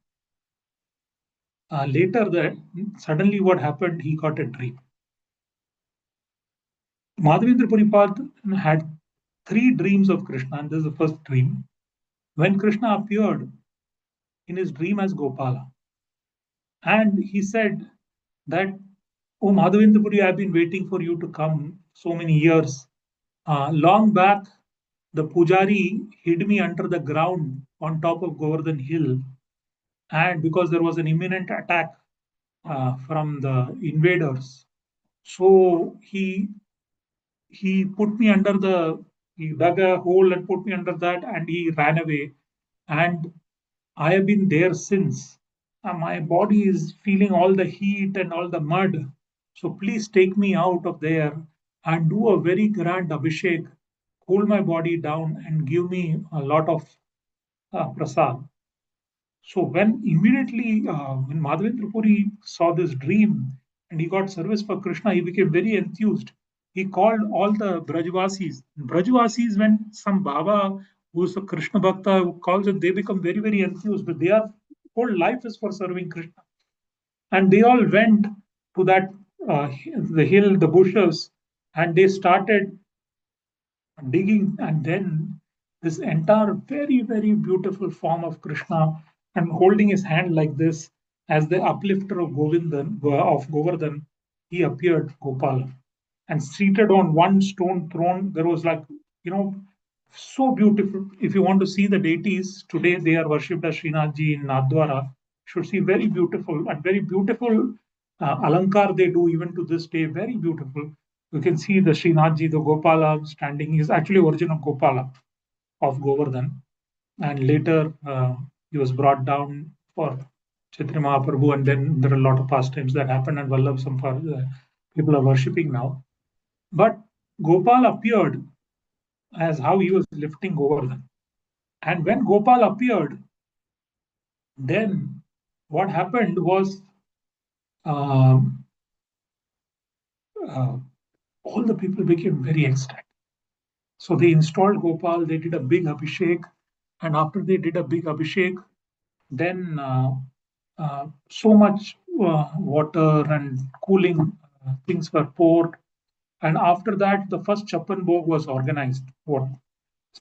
later, suddenly what happened, he got a dream. Madhavendra Puripad had 3 dreams of Krishna, and this is the first dream. When Krishna appeared in his dream as Gopala, and he said that, Oh Madhavendra Puri, I've been waiting for you to come so many years. Long back, the Pujari hid me under the ground on top of Govardhan Hill, and because there was an imminent attack from the invaders, so he put me under he dug a hole and put me under that and he ran away. And I have been there since. My body is feeling all the heat and all the mud. So please take me out of there and do a very grand abhishek, cool my body down and give me a lot of prasad. So when immediately when Madhavendra Puri saw this dream and he got service for Krishna, he became very enthused. He called all the Brajvasis. Brajvasis, when some Baba who's a Krishna Bhakta who calls it, they become very, very enthused. But their whole life is for serving Krishna. And they all went to that the hill, the bushes, and they started digging, and then this entire very, very beautiful form of Krishna and holding his hand like this as the uplifter of Govardhan, he appeared, Gopala. And seated on one stone throne, there was like, you know, so beautiful. If you want to see the deities, today they are worshipped as Srinathji in Nathdwara. Should see very beautiful and very beautiful alankar they do even to this day, very beautiful. You can see the Srinathji, the Gopala standing. He is actually origin of Gopala of Govardhan. And later he was brought down for Chaitanya Mahaprabhu, and then there are a lot of pastimes that happened, and Vallabh Sampar, people are worshipping now. But Gopal appeared as how he was lifting Govardhan. And when Gopal appeared, then what happened was um, uh, all the people became very ecstatic. So they installed Gopal, they did a big Abhishek, and after they did a big Abhishek, then so much water and cooling things were poured. And after that, the first Chappan Bhog was organized. What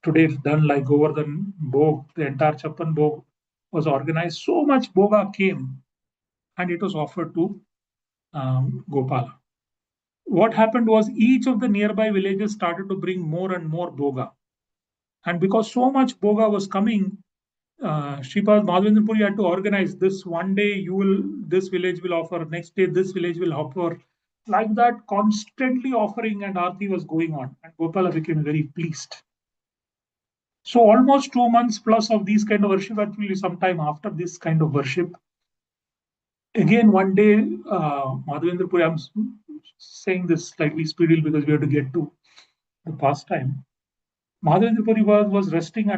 today done like Govardhan Bhog, the entire Chappan Bhog was organized. So much Bhoga came and it was offered to Gopala. What happened was each of the nearby villages started to bring more and more Bhoga. And because so much Bhoga was coming, Sripad Madhavendra Puri had to organize this. One day this village will offer, next day this village will offer. Like that, constantly offering and Aarti was going on. And Gopala became very pleased. So almost 2 months plus of these kind of worship, actually sometime after this kind of worship. Again, one day, Madhavendra Puri, I'm saying this slightly speedily because we have to get to the pastime. Madhavendra Puri was resting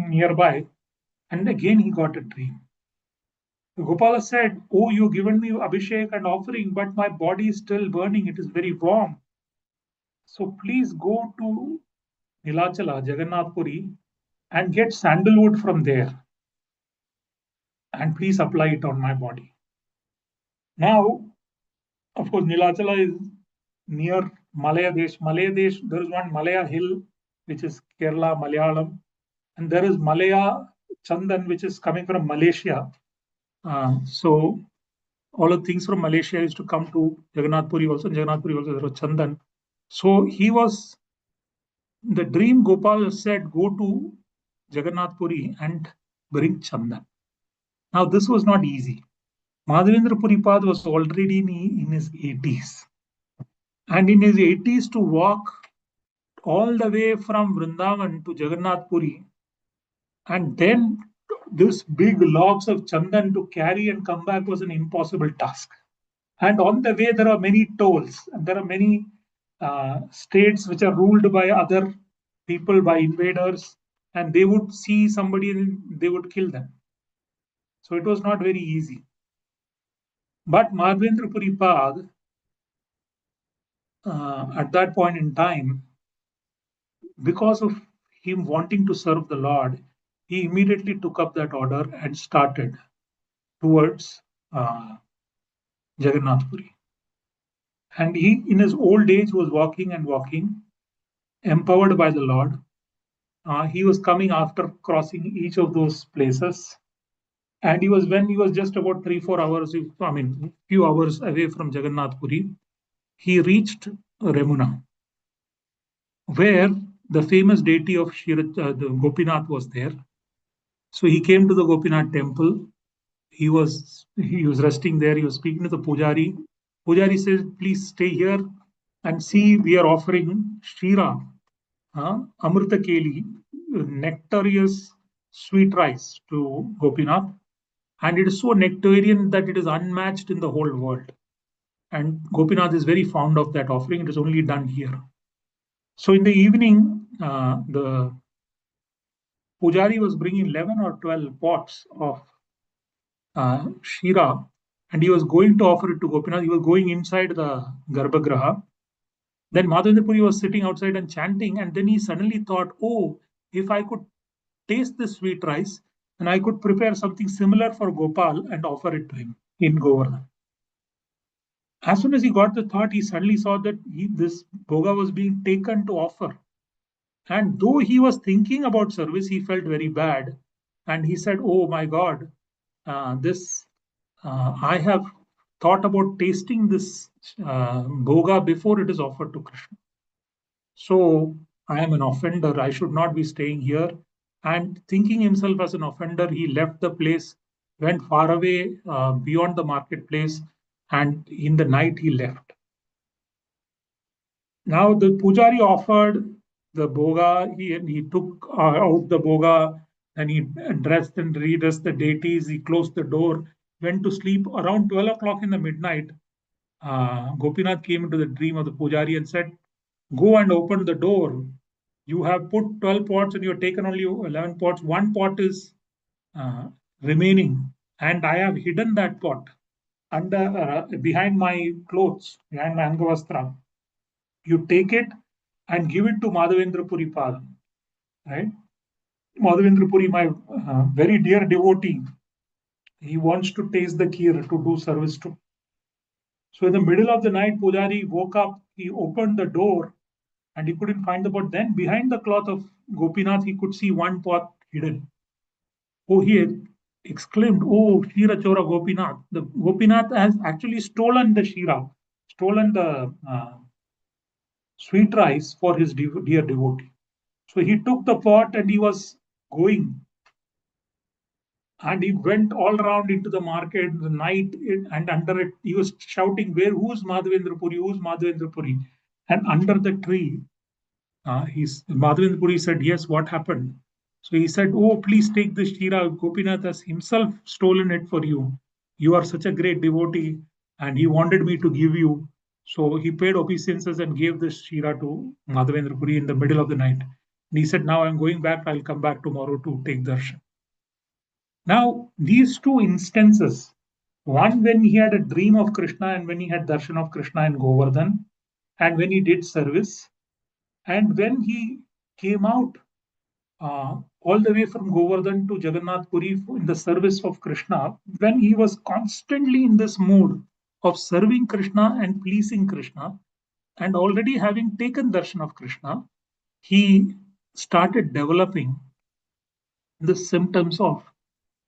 nearby, and again he got a dream. Gopala said, "Oh, you've given me Abhishek and offering, but my body is still burning. It is very warm. So please go to Nilachala, Jagannath Puri, and get sandalwood from there, and please apply it on my body." Now, of course, Nilachala is near Malaya Desh. Malaya Desh, there is one Malaya hill, which is Kerala, Malayalam, and there is Malaya Chandan, which is coming from Malaysia. So all the things from Malaysia used to come to Jagannath Puri also. Jagannath Puri also there was Chandan. So the dream Gopal said, go to Jagannath Puri and bring Chandan. Now this was not easy. Madhavendra Puripad was already in his 80s. And in his 80s to walk all the way from Vrindavan to Jagannath Puri, and then this big logs of Chandan to carry and come back was an impossible task. And on the way, there are many tolls, and there are many states which are ruled by other people, by invaders, and they would see somebody and they would kill them. So it was not very easy. But Madhavendra Puripad, at that point in time, because of him wanting to serve the Lord, he immediately took up that order and started towards Jagannath Puri. And he, in his old age, was walking and walking, empowered by the Lord. He was coming after crossing each of those places. And when he was just about 3-4 hours, few hours away from Jagannath Puri, he reached Remuna, where the famous deity of the Gopinath was there. So he came to the Gopinath temple. He was resting there. He was speaking to the Pujari. Pujari says, please stay here and see, we are offering Shira, Amrita Keli, nectareous sweet rice to Gopinath. And it is so nectarian that it is unmatched in the whole world. And Gopinath is very fond of that offering. It is only done here. So in the evening, the Pujari was bringing 11 or 12 pots of Shira, and he was going to offer it to Gopinath. He was going inside the Garbhagraha. Then Madhavendra Puri was sitting outside and chanting, and then he suddenly thought, oh, if I could taste this sweet rice, and I could prepare something similar for Gopal and offer it to him in Govardhan. As soon as he got the thought, he suddenly saw that this bhoga was being taken to offer. And though he was thinking about service, he felt very bad. And he said, oh my God, I have thought about tasting this bhoga before it is offered to Krishna. So I am an offender. I should not be staying here. And thinking himself as an offender, he left the place, went far away beyond the marketplace, and in the night he left. Now the pujari offered the bhoga. He took out the bhoga and he dressed and redressed the deities. He closed the door, went to sleep. Around 12 o'clock in the midnight, Gopinath came into the dream of the pujari and said, go and open the door. You have put 12 pots and you have taken only 11 pots. One pot is remaining, and I have hidden that pot under behind my clothes, behind my angavastra. You take it and give it to Madhavendra Puri Pal, right? Madhavendra Puri, my very dear devotee, he wants to taste the kheer to do service to. So in the middle of the night, Pujari woke up, he opened the door and he couldn't find the pot. Then behind the cloth of Gopinath, he could see one pot hidden. Oh, he exclaimed, oh, Shira Chora Gopinath. The Gopinath has actually stolen the Shira, stolen the sweet rice for his dear devotee. So he took the pot and he was going. And he went all around into the market, the night, and under it, he was shouting, where, who's Madhavendra Puri, who's Madhavendra Puri? And under the tree, Madhavendra Puri said, yes, what happened? So he said, oh, please take this Shira. Gopinath has himself stolen it for you. You are such a great devotee, and he wanted me to give you. So he paid obeisances and gave this Shira to Madhavendra Puri in the middle of the night. And he said, now I'm going back. I'll come back tomorrow to take darshan. Now, these two instances, one when he had a dream of Krishna and when he had darshan of Krishna in Govardhan, and when he did service, and when he came out all the way from Govardhan to Jagannath Puri in the service of Krishna, when he was constantly in this mood of serving Krishna and pleasing Krishna, and already having taken darshan of Krishna, he started developing the symptoms of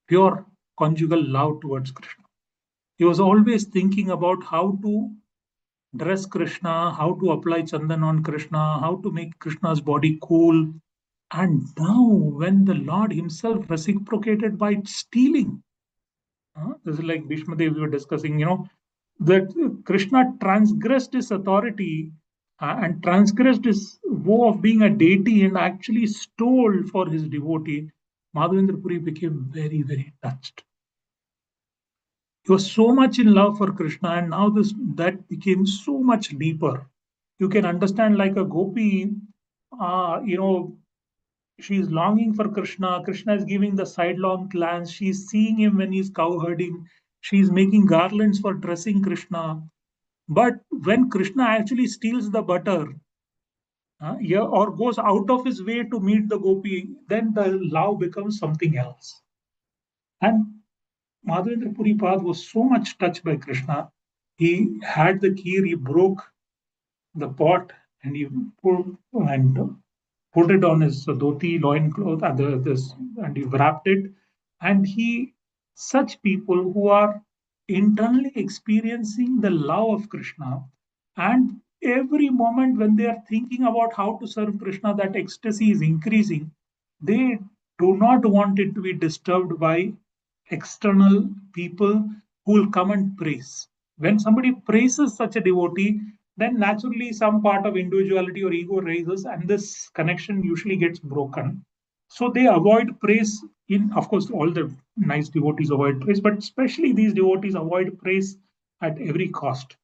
pure conjugal love towards Krishna. He was always thinking about how to dress Krishna, how to apply chandan on Krishna, how to make Krishna's body cool. And now, when the Lord Himself reciprocated by stealing, this is like Bhishma Dev we were discussing, that Krishna transgressed his authority and transgressed his vow of being a deity and actually stole for his devotee. Madhavendra Puri became very, very touched. He was so much in love for Krishna, and now that became so much deeper. You can understand, like a gopi, she's longing for Krishna. Krishna is giving the sidelong glance. She's seeing him when he's cow herding. She's making garlands for dressing Krishna. But when Krishna actually steals the butter, or goes out of his way to meet the gopi, then the love becomes something else. And Madhavendra Puri Pad was so much touched by Krishna. He had the kheer, he broke the pot and he put it on his dhoti, loincloth, and he wrapped it. And such people who are internally experiencing the love of Krishna, and every moment when they are thinking about how to serve Krishna, that ecstasy is increasing. They do not want it to be disturbed by external people who will come and praise. When somebody praises such a devotee, then naturally some part of individuality or ego rises, and this connection usually gets broken. So they avoid praise. Of course, all the nice devotees avoid praise, but especially these devotees avoid praise at every cost.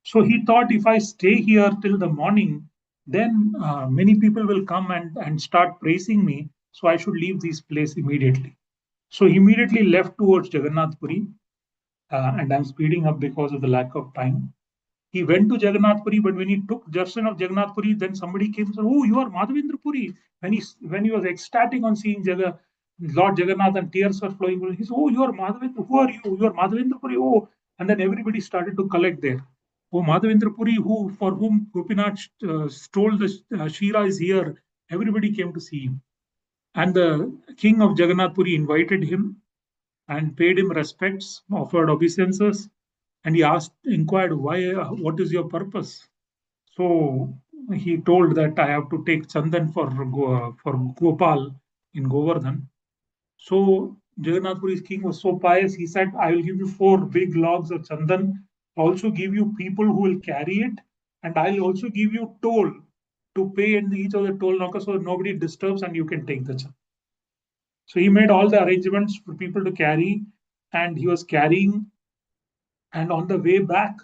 So he thought, if I stay here till the morning, then many people will come and start praising me, so I should leave this place immediately. So he immediately left towards Jagannath Puri, and I'm speeding up because of the lack of time. He went to Jagannath Puri, but when he took darshan of Jagannath Puri, then somebody came and said, "Oh, you are Madhavendra Puri." When he was ecstatic on seeing Lord Jagannath and tears were flowing, he said, "Oh, you are Madhavendra. Who are you? You are Madhavendra Puri." Oh, and then everybody started to collect there. Oh, Madhavendra Puri, for whom Gopinath stole the Shira, is here. Everybody came to see him. And the king of Jagannath Puri invited him and paid him respects, offered obeisances, and he inquired, "Why? What is your purpose?" So he told that I have to take Chandan for Gopal in Govardhan. So Jagannath Puri's king was so pious, he said, "I will give you 4 big logs of Chandan, also give you people who will carry it, and I'll also give you toll to pay in each of the toll knockers so that nobody disturbs and you can take the Chandan." So he made all the arrangements for people to carry, and he was carrying. And on the way back,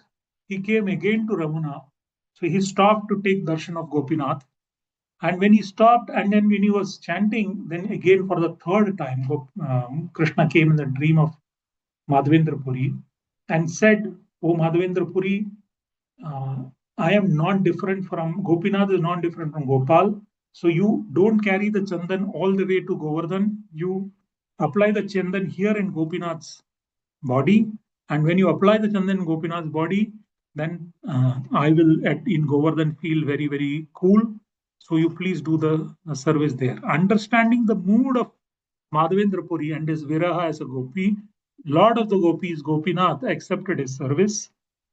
he came again to Ramuna. So he stopped to take darshan of Gopinath. And when he stopped, and then when he was chanting, then again for the third time, Krishna came in the dream of Madhavendra Puri and said, "O Madhavendra Puri, uh, I am not different from Gopinath, is not different from Gopal. So you don't carry the Chandan all the way to Govardhan. You apply the Chandan here in Gopinath's body. And when you apply the Chandan in Gopinath's body, then I will in Govardhan feel very, very cool. So you please do the service there." Understanding the mood of Madhavendra Puri and his viraha as a gopi, Lord of the Gopis, Gopinath, accepted his service,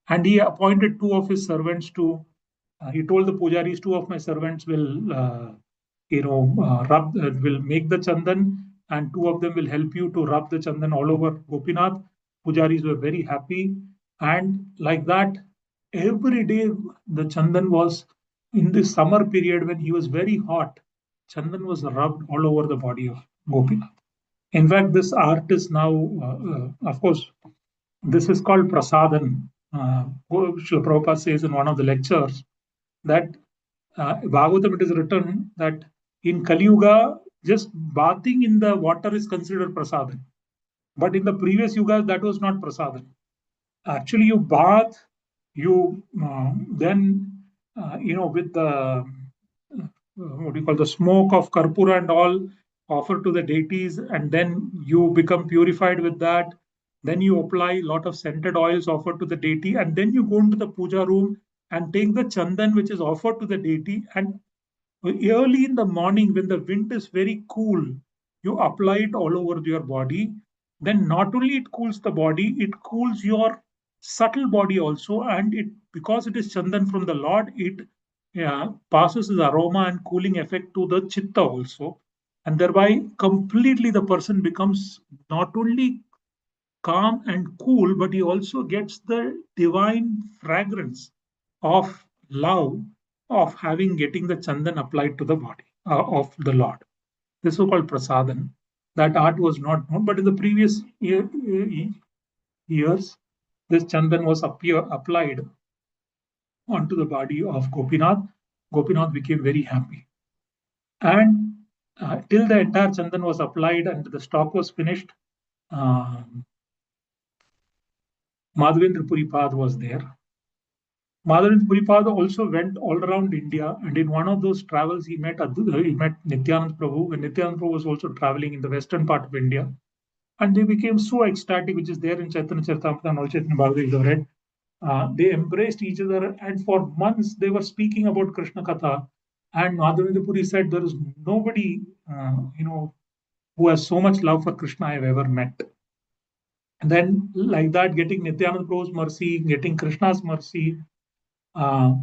and he appointed 2 of his servants to. He told the pujaris, "2 of my servants will, will make the chandan, and 2 of them will help you to rub the chandan all over Gopinath." Pujaris were very happy, and like that, every day the chandan was in this summer period when he was very hot. Chandan was rubbed all over the body of Gopinath. In fact, this art is now, of course, this is called prasadan. Srila Prabhupada says in one of the lectures that Bhagavatam it is written that in Kali Yuga, just bathing in the water is considered prasadan. But in the previous yugas, that was not prasadan. Actually, you bath, you then, with the what do you call, the smoke of karpura and all, offer to the deities, and then you become purified with that. Then you apply a lot of scented oils offered to the deity, and then you go into the puja room and take the chandan which is offered to the deity, and early in the morning when the wind is very cool, you apply it all over your body. Then not only it cools the body, it cools your subtle body also, and it, because it is chandan from the Lord, it passes its aroma and cooling effect to the chitta also, and thereby completely the person becomes not only calm and cool, but he also gets the divine fragrance of love of having getting the chandan applied to the body of the Lord. This was called prasadan. That art was not known, but in the previous years, this chandan was applied onto the body of Gopinath. Gopinath became very happy. And till the entire chandan was applied and the stock was finished, Madhavendra Puripad was there. Madhavendra Puripad also went all around India, and in one of those travels, he met Nityanand Prabhu, when Nityanand Prabhu was also traveling in the western part of India. And they became so ecstatic, which is there in Chaitanya Charitamrita and also Chaitanya Bhagavata, you read. They embraced each other, and for months they were speaking about Krishna Katha. And Madhavendra Puri said, "There is nobody, who has so much love for Krishna I have ever met." And then, like that, getting Nityanand Prabhu's mercy, getting Krishna's mercy, uh,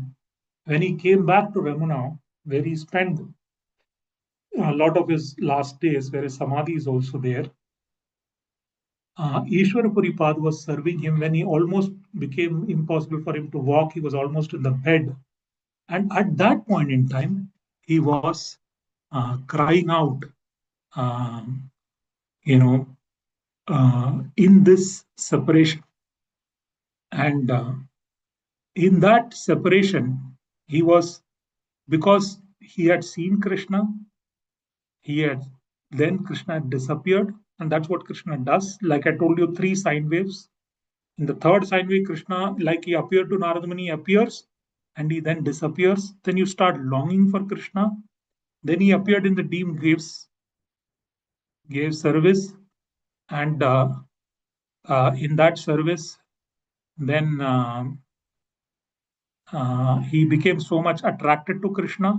when he came back to Ramuna, where he spent a lot of his last days, where his samadhi is also there, Ishwar Puripad was serving him when he almost became impossible for him to walk. He was almost in the bed. And at that point in time, he was crying out, um, in this separation. And in that separation, he was, because he had seen Krishna, he had then Krishna disappeared, and that's what Krishna does. Like I told you, 3 sine waves. In the third sine wave, Krishna, like he appeared to Narada Muni, appears and he then disappears. Then you start longing for Krishna. Then he appeared in the dim graves, gave service, and in that service, then he became so much attracted to Krishna.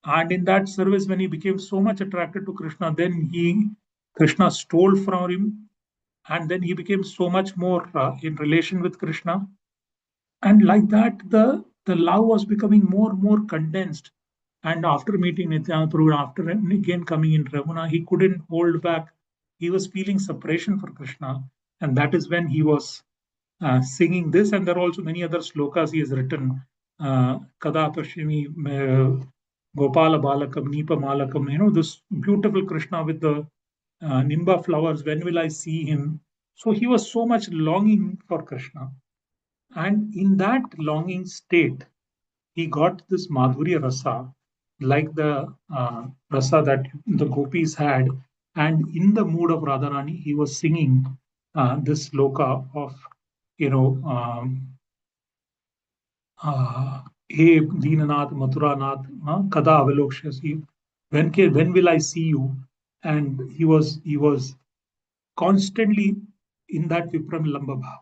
And in that service, when he became so much attracted to Krishna, then Krishna stole from him, and then he became so much more in relation with Krishna. And like that, the love was becoming more and more condensed. And after meeting Nityananda Prabhu, after again coming in Ramana, he couldn't hold back. He was feeling separation for Krishna, and that is when he was singing this. And there are also many other slokas he has written. Kada Pashimi Gopala Balakam Nipa Malakam. This beautiful Krishna with the nimba flowers. When will I see him? So he was so much longing for Krishna. And in that longing state, he got this Madhurya Rasa, like the rasa that the gopis had. And in the mood of Radharani, he was singing this sloka of, you know, He Deenanath, Mathuranath, Kada Avalokshasi, when will I see you? And he was constantly in that Vipralamba bhav.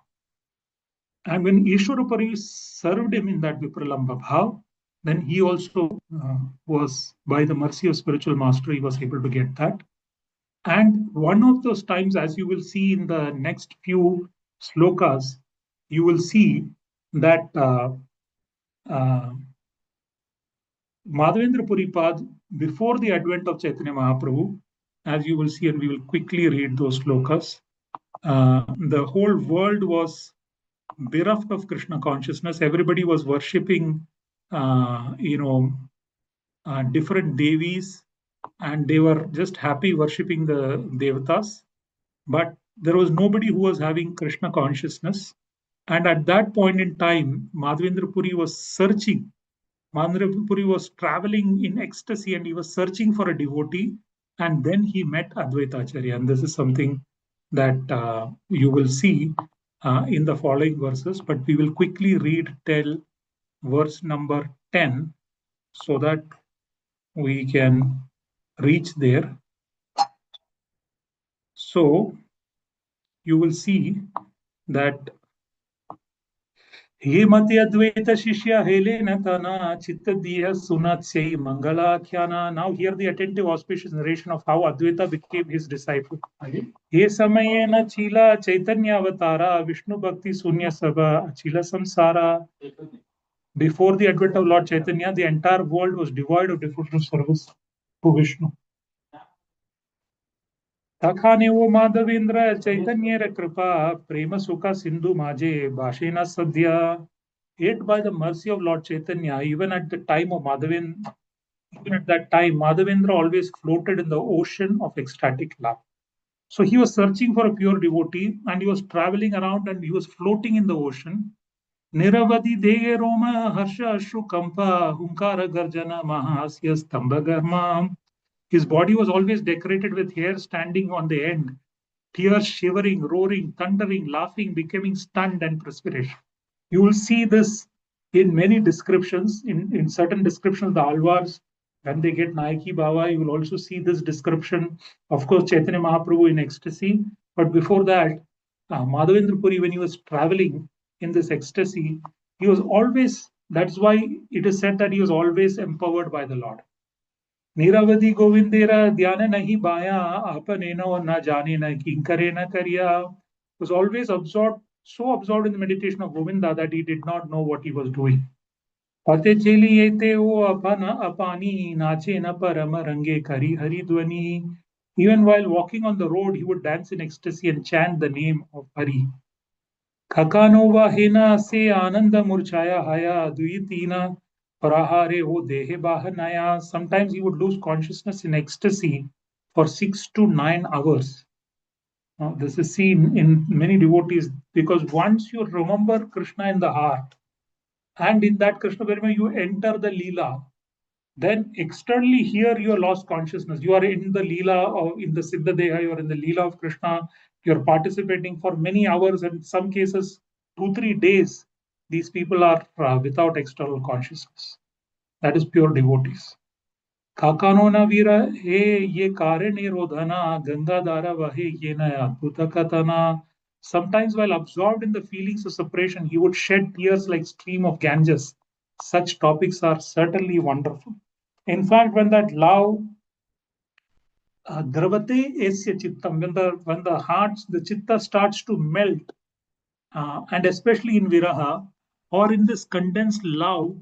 And when Ishwarapari served him in that Vipralamba bhav, then he also was, by the mercy of spiritual master, he was able to get that. And one of those times, as you will see in the next few slokas, you will see that Madhavendra Puripad, before the advent of Chaitanya Mahaprabhu, as you will see, and we will quickly read those slokas, the whole world was bereft of Krishna consciousness. Everybody was worshipping, different devis, and they were just happy worshipping the devatas. But there was nobody who was having Krishna consciousness. And at that point in time, Madhavendra Puri was searching. Madhavendra Puri was traveling in ecstasy, and he was searching for a devotee. And then he met Advaita Acharya. And this is something that you will see in the following verses. But we will quickly read till verse number 10 so that we can reach there. So you will see that हे मते अद्वैत शिष्य Helen तना चित्त दिया sunat sei mangala khyana. Now hear the attentive auspicious narration of how Advaita became his disciple. हे समय न चीला चैतन्य अवतारा Vishnu bhakti sunya sabha achila samsara. Before the advent of Lord Chaitanya, the entire world was devoid of devotional service to Vishnu. तखाने वो माधवेंद्र चैतन्य कृपा प्रेम सुखा सिंधु माजे भाषेना सद्या. Yet by the mercy of Lord Chaitanya, even at the time of Madhavendra, even at that time, Madhavendra always floated in the ocean of ecstatic love. So he was searching for a pure devotee, and he was traveling around, and he was floating in the ocean. Niravadi dege Roma harsha ashru kampa hunkara garjana mahasya stamba garma. His body was always decorated with hair standing on the end, tears shivering, roaring, thundering, laughing, becoming stunned and perspiration. You will see this in many descriptions. In certain descriptions, the Alvars, when they get Nayaki Baba, you will also see this description. Of course, Chaitanya Mahaprabhu in ecstasy. But before that, Madhavendra Puri, when he was traveling in this ecstasy, he was always, that's why it is said that he was always empowered by the Lord. नीरवधि गोविंदेरा ध्यान नहीं बाया आपने न जाने न किंकरे न करिया. Was always absorbed, so absorbed in the meditation of Govinda that he did not know what he was doing. पते चलिए ते वो अपन अपानी नाचे न परम रंगे करी हरि ध्वनि. Even while walking on the road, he would dance in ecstasy and chant the name of Hari. खकानोवा हेना से आनंद मूर्छाया हया द्वितीना prahare ho dehe bahanaya. Sometimes he would lose consciousness in ecstasy for 6 to 9 hours. This is seen in many devotees, because once you remember Krishna in the heart, and in that Krishna Parima you enter the Leela, then externally here you are lost consciousness. You are in the Leela or in the Siddha Deha, you are in the Leela of Krishna, you're participating for many hours, and in some cases 2-3 days. These people are without external consciousness. That is pure devotees. Kakano vira he ye karane rodhana Gangadhara vahe ye naya Putakatana. Sometimes while absorbed in the feelings of separation, he would shed tears like stream of Ganges. Such topics are certainly wonderful. In fact, when that love dravate esya chittam, when the heart, the chitta starts to melt, and especially in viraha or in this condensed love,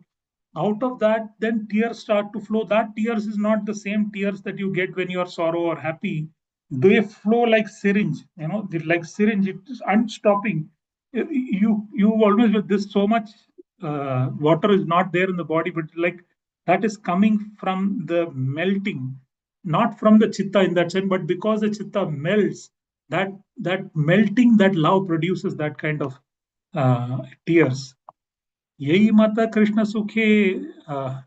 out of that, then tears start to flow. That tears is not the same tears that you get when you are sorrow or happy. They flow like syringe, like syringe. It is unstopping. You always with this so much water is not there in the body, but like that is coming from the melting, not from the chitta in that sense, but because the chitta melts, that melting, that love produces that kind of tears. Yei mata Krishna Sukhe,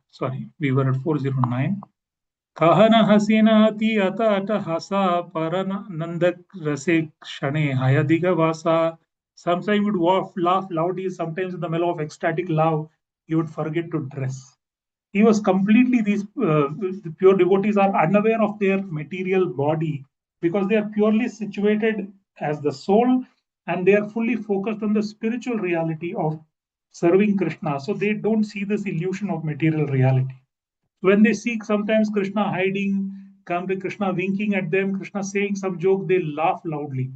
sorry, we were at 409. Kahana hasina ati ata ata hasa parana nandak rase shane hayadiga vasa. Sometimes he would laugh loudly, sometimes in the mellow of ecstatic love, he would forget to dress. He was completely, these the pure devotees are unaware of their material body because they are purely situated as the soul, and they are fully focused on the spiritual reality of serving Krishna. So they don't see this illusion of material reality. When they see sometimes Krishna hiding, come to Krishna winking at them, Krishna saying some joke, they laugh loudly.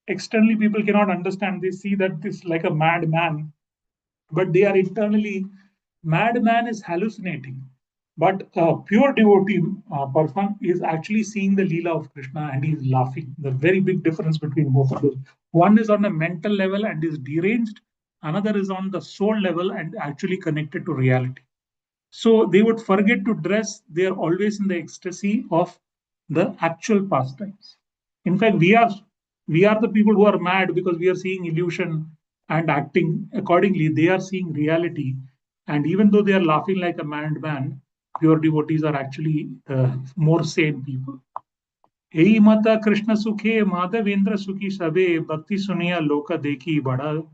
Externally, people cannot understand. They see that this like a madman, but they are internally, madman is hallucinating, but a pure devotee person is actually seeing the Leela of Krishna and he is laughing. The very big difference between both of those. One is on a mental level and is deranged, another is on the soul level and actually connected to reality. So they would forget to dress. They are always in the ecstasy of the actual pastimes. In fact, we are the people who are mad because we are seeing illusion and acting accordingly. They are seeing reality, and even though they are laughing like a madman, pure devotees are actually more sane people. Ei mata Krishna sukhe Madhavendra sukhi sabe bhakti suniya loka dekhi bada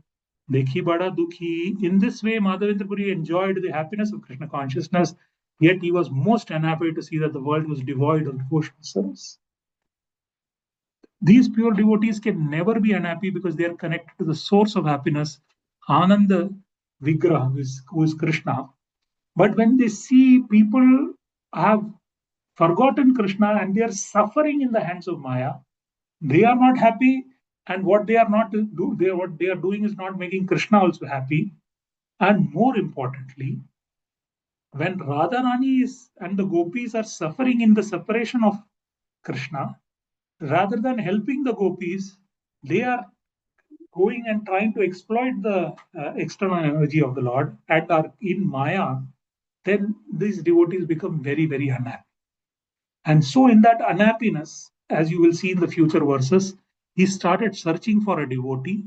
dukhi. In this way, Madhavendra Puri enjoyed the happiness of Krishna consciousness, yet he was most unhappy to see that the world was devoid of devotional service. These pure devotees can never be unhappy because they are connected to the source of happiness, Ananda Vigraha, who is Krishna. But when they see people have forgotten Krishna and they are suffering in the hands of Maya, they are not happy. And what they are not do, what they are doing is not making Krishna also happy. And more importantly, when Radharani is and the gopis are suffering in the separation of Krishna, rather than helping the gopis, they are going and trying to exploit the external energy of the Lord and are in Maya. Then these devotees become very, very unhappy. And so, in that unhappiness, as you will see in the future verses, he started searching for a devotee.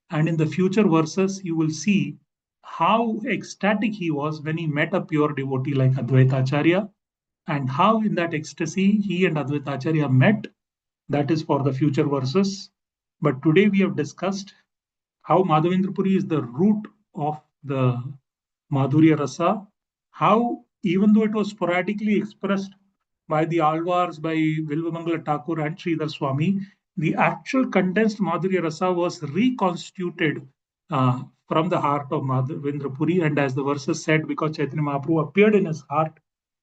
And in the future verses, you will see how ecstatic he was when he met a pure devotee like Advaita Acharya, and how in that ecstasy he and Advaita Acharya met. That is for the future verses. But today we have discussed how Madhavendra Puri is the root of the Madhurya Rasa, how even though it was sporadically expressed by the Alvars, by Vilvamangala Thakur and Sridhar Swami, the actual condensed Madhurya Rasa was reconstituted from the heart of Madhavendra Puri. And as the verses said, because Chaitanya Mahaprabhu appeared in his heart,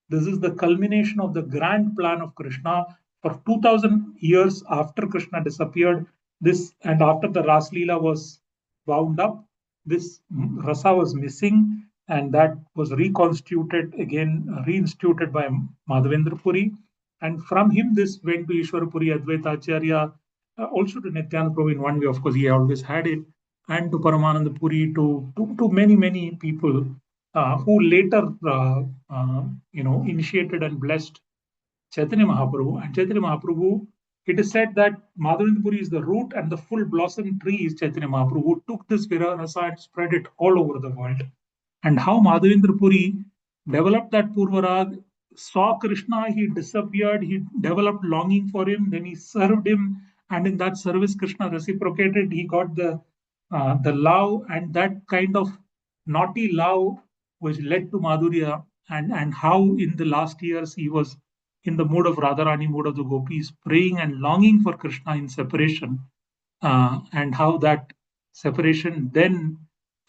this is the culmination of the grand plan of Krishna for 2000 years after Krishna disappeared. This and after the Ras Leela was wound up, this rasa was missing, and that was reconstituted again, reinstituted by Madhavendra Puri. And from him, this went to Ishwara Puri, Advaita Acharya, also to Nityananda Prabhu in one way, of course, he always had it, and to Paramananda Puri, to many, many people who later, initiated and blessed Chaitanya Mahaprabhu. And Chaitanya Mahaprabhu, it is said that Madhavendra Puri is the root and the full blossom tree is Chaitanya Mahaprabhu, who took this Virarasa and spread it all over the world. And how Madhavendra Puri developed that Purvarag saw Krishna, he disappeared, he developed longing for him, then he served him, and in that service, Krishna reciprocated, he got the love, and that kind of naughty love which led to Madhurya, and how in the last years he was in the mood of Radharani, mood of the gopis, praying and longing for Krishna in separation, and how that separation then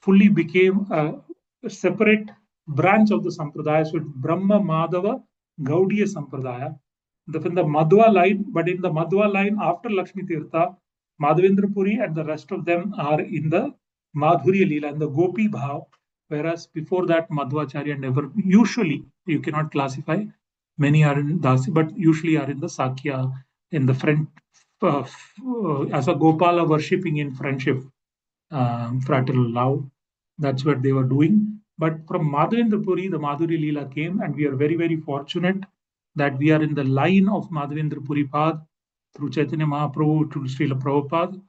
fully became a separate branch of the Sampradaya. So it's Brahma Madhava Gaudiya Sampradaya. In the Madhva line, but in the Madhva line after Lakshmi Tirtha, Madhavendra Puri and the rest of them are in the Madhurya Leela and the Gopi Bhav, whereas before that Madhvacharya never, usually, you cannot classify, many are in Dasi, but usually are in the Sakya, in the friend, as a Gopala worshipping in friendship, fraternal love. That's what they were doing. But from Madhavendra Puri, the Madhuri Leela came, and we are very, very fortunate that we are in the line of Madhavendra Puri Pad through Chaitanya Mahaprabhu to Srila Prabhupada,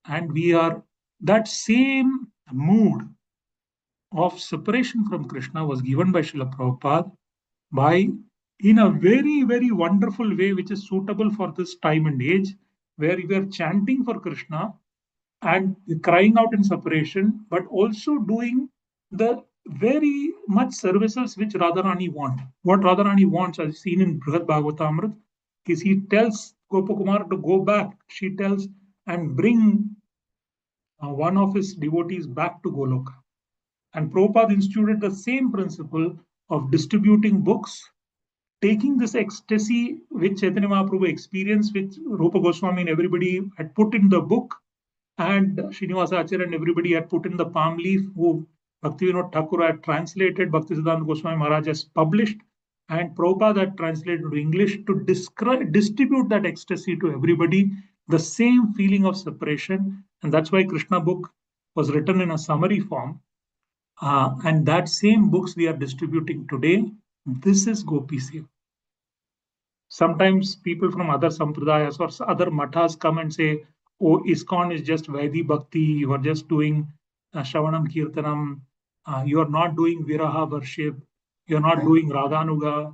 and we are that same mood of separation from Krishna was given by Srila Prabhupada by in a very, very wonderful way, which is suitable for this time and age, where we are chanting for Krishna and crying out in separation, but also doing the very much services which Radharani wants. What Radharani wants, as seen in Brihad Bhagavatamrit, is he tells Gopakumar to go back, she tells, and bring one of his devotees back to Goloka. And Prabhupada instituted the same principle of distributing books, taking this ecstasy which Chaitanya Mahaprabhu experienced, which Rupa Goswami and everybody had put in the book, and Srinivasa Acharya and everybody had put in the palm leaf, who Bhaktivinoda Thakur had translated, Bhaktisiddhanta Goswami Maharaj has published, and Prabhupada had translated to English to distribute that ecstasy to everybody, the same feeling of separation. And that's why Krishna book was written in a summary form. And that same books we are distributing today. This is Gopi Seva. Sometimes people from other sampradayas or other mathas come and say, oh, ISKCON is just Vaidhi Bhakti, you are just doing Shravanam Kirtanam, you are not doing Viraha worship, you are not doing Radhanuga.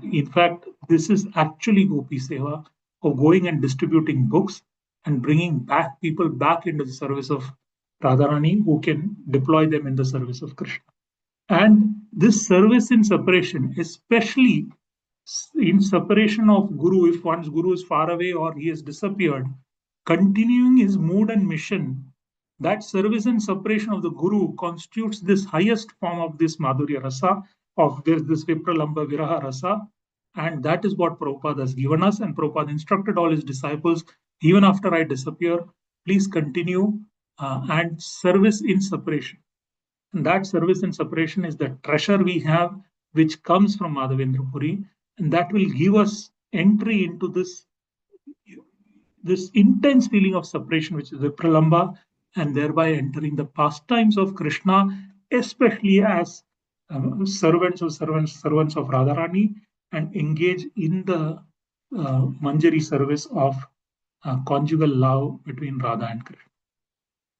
In fact, this is actually Gopi Seva of going and distributing books and bringing back people back into the service of Radharani, who can deploy them in the service of Krishna. And this service in separation, especially in separation of Guru, if one's Guru is far away or he has disappeared, continuing his mood and mission, that service and separation of the Guru constitutes this highest form of this Madhurya Rasa, of this Vipralamba Viraha Rasa. And that is what Prabhupada has given us. And Prabhupada instructed all his disciples, even after I disappear, please continue and service in separation. And that service in separation is the treasure we have, which comes from Madhavendra Puri, and that will give us entry into this intense feeling of separation, which is Vipralamba, and thereby entering the pastimes of Krishna, especially as servants of Radharani, and engage in the Manjari service of conjugal love between Radha and Krishna.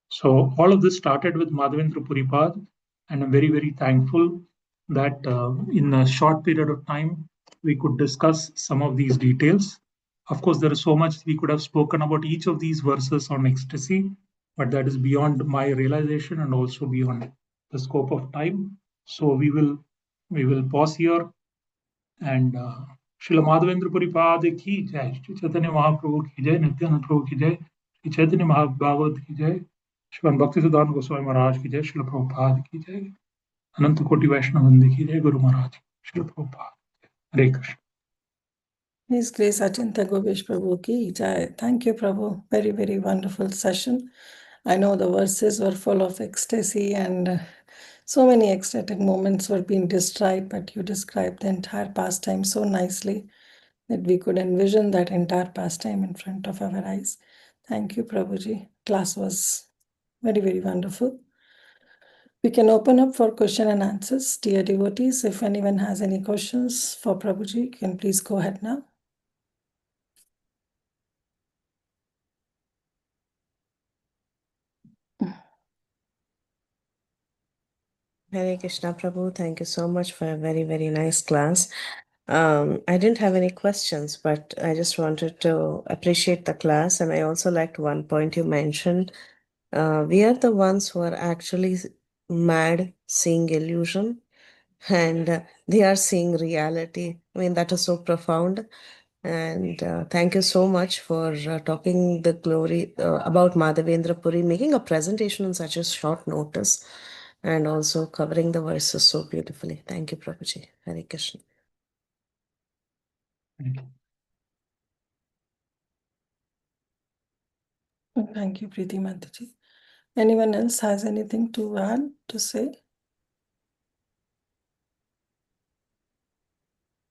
So all of this started with Madhavendra Puripad, and I'm very, very thankful that in a short period of time, we could discuss some of these details. Of course, there is so much we could have spoken about each of these verses on ecstasy, but that is beyond my realization and also beyond the scope of time. So we will pause here, and Srila Madhavendra Puripad ki jai, Shri Chaitanya Mahaprabhu ki jai, Nityanand Prabhu ki jai, Shri Chaitanya Mahabhagavad ki jai, Shriman Bhaktisiddhanta Goswami Maharaj ki jai, Srila Prabhupada ki jai, Ananta Koti Vaishnava Vrinda ki jai, Guru Maharaj ki jai, Srila Prabhupada. Hare Krishna. His Grace Acintya Gopesh Prabhu ki jai. Thank you, Prabhu. Very, very wonderful session. I know the verses were full of ecstasy and so many ecstatic moments were being described, but you described the entire pastime so nicely that we could envision that entire pastime in front of our eyes. Thank you, Prabhuji. Class was very, very wonderful. We can open up for question and answers. Dear devotees, if anyone has any questions for Prabhuji, you can please go ahead now. Hare Krishna Prabhu, thank you so much for a very, very nice class. I didn't have any questions, but I just wanted to appreciate the class. And I also liked one point you mentioned. We are the ones who are actually mad seeing illusion, and they are seeing reality. I mean, that is so profound. And thank you so much for talking the glory about Madhavendra Puri, making a presentation on such a short notice, and also covering the verses so beautifully. Thank you, Prabhuji. Hare Krishna. Thank you. Thank you, Preeti Mataji. Anyone else has anything to add, to say?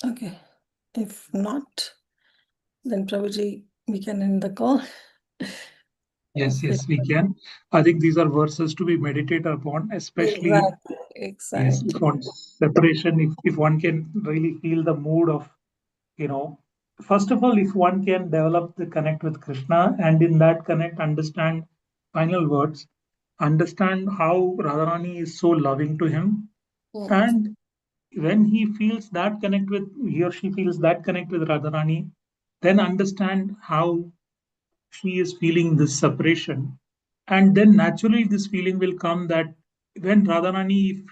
Okay. If not, then Prabhuji, we can end the call. Yes, we can. I think these are verses to be meditated upon, especially yes, if one separation, if one can really feel the mood of, first of all, if one can develop the connect with Krishna, and in that connect understand final words, understand how Radharani is so loving to him, and when he feels that connect with, he or she feels that connect with Radharani, then understand how she is feeling this separation. And then naturally, this feeling will come that when Radharani, if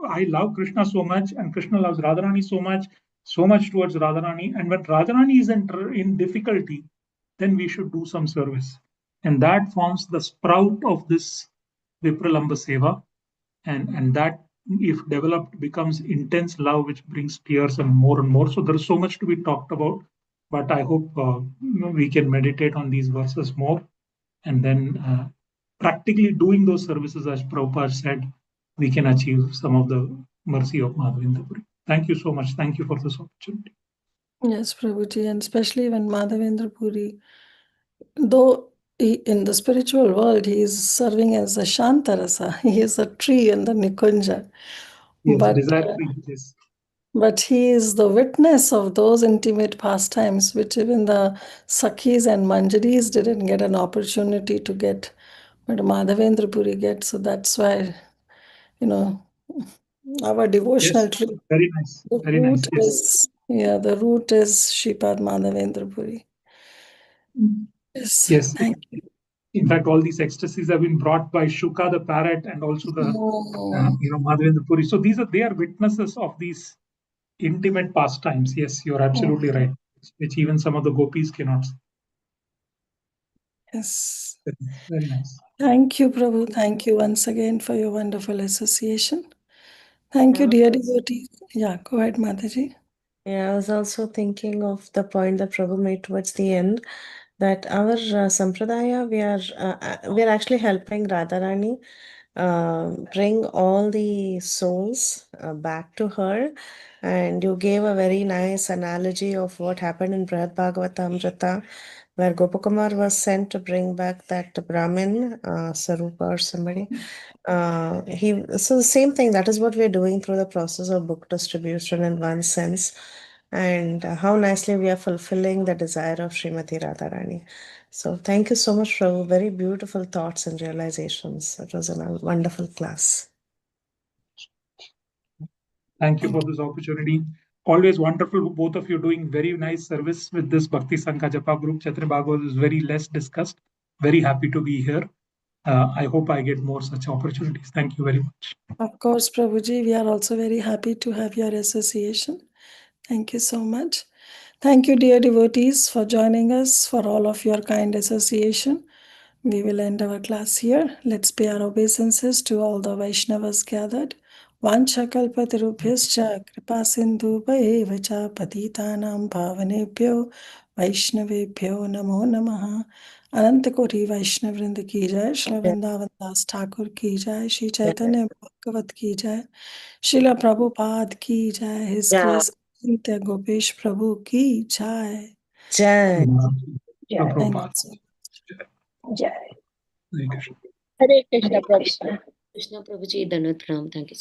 I love Krishna so much and Krishna loves Radharani so much towards Radharani, and when Radharani is in difficulty, then we should do some service. And that forms the sprout of this Vipralamba Seva. And that, if developed, becomes intense love, which brings tears and more and more. So there is so much to be talked about, but I hope we can meditate on these verses more, and then practically doing those services, as Prabhupada said, we can achieve some of the mercy of Madhavendra Puri. Thank you so much. Thank you for this opportunity. Yes, Prabhuji, and especially when Madhavendra Puri, though in the spiritual world, he is serving as a Shantarasa. He is a tree in the Nikunja. Yes, But, exactly. Yes. but he is the witness of those intimate pastimes, which even the Sakhis and Manjaris didn't get an opportunity to get, but Madhavendra Puri gets. So that's why, our devotional Yes, tree. very nice. The Very nice. root Yes. is, the root is Shripad Madhavendra Puri. Yes. Thank you. In fact, all these ecstasies have been brought by Shuka the parrot and also the Madhavendra Puri. So they are witnesses of these intimate pastimes. Yes, you're absolutely right. Which even some of the gopis cannot see. Yes. Very nice. Thank you, Prabhu. Thank you once again for your wonderful association. Thank you, dear devotees. Yeah, go ahead, Mataji. Yeah, I was also thinking of the point that Prabhu made towards the end, that our sampradaya, we are actually helping Radharani bring all the souls back to her. And you gave a very nice analogy of what happened in Brihad Bhagavata Amrita, where Gopakumar was sent to bring back that Brahmin, Sarupa or somebody. So the same thing, that is what we're doing through the process of book distribution in one sense. And how nicely we are fulfilling the desire of Srimati Radharani. So thank you so much, Prabhu. Very beautiful thoughts and realizations. It was a wonderful class. Thank you for this opportunity. Always wonderful, both of you doing very nice service with this Bhakti Sangha Japa group. Chaitanya Bhagavad is very less discussed. Very happy to be here. I hope I get more such opportunities. Thank you very much. Of course, Prabhuji, we are also very happy to have your association. Thank you so much. Thank you, dear devotees, for joining us, for all of your kind association. We will end our class here. Let's pay our obeisances to all the Vaishnavas gathered. Vanchakalpatarubhyascha kripa sindhubhaivacha patitanam bhavanebhyo Vaishnavebhyo namo namaha. Anant Koti Vaishnav Vrinda ki jai, Shri Vrindavan Das Thakur ki jai, Shri Chaitanya Bhagavat ki jai, Srila Prabhupada ki jai, His Grace Antya Gopesh Prabhu ki jai. Jai. Thank you so much. Jai. Hare Krishna. Hare Krishna, Hare Prabhupada. Krishna. Krishna Prabhuji, Dandavat Pranam. Thank you.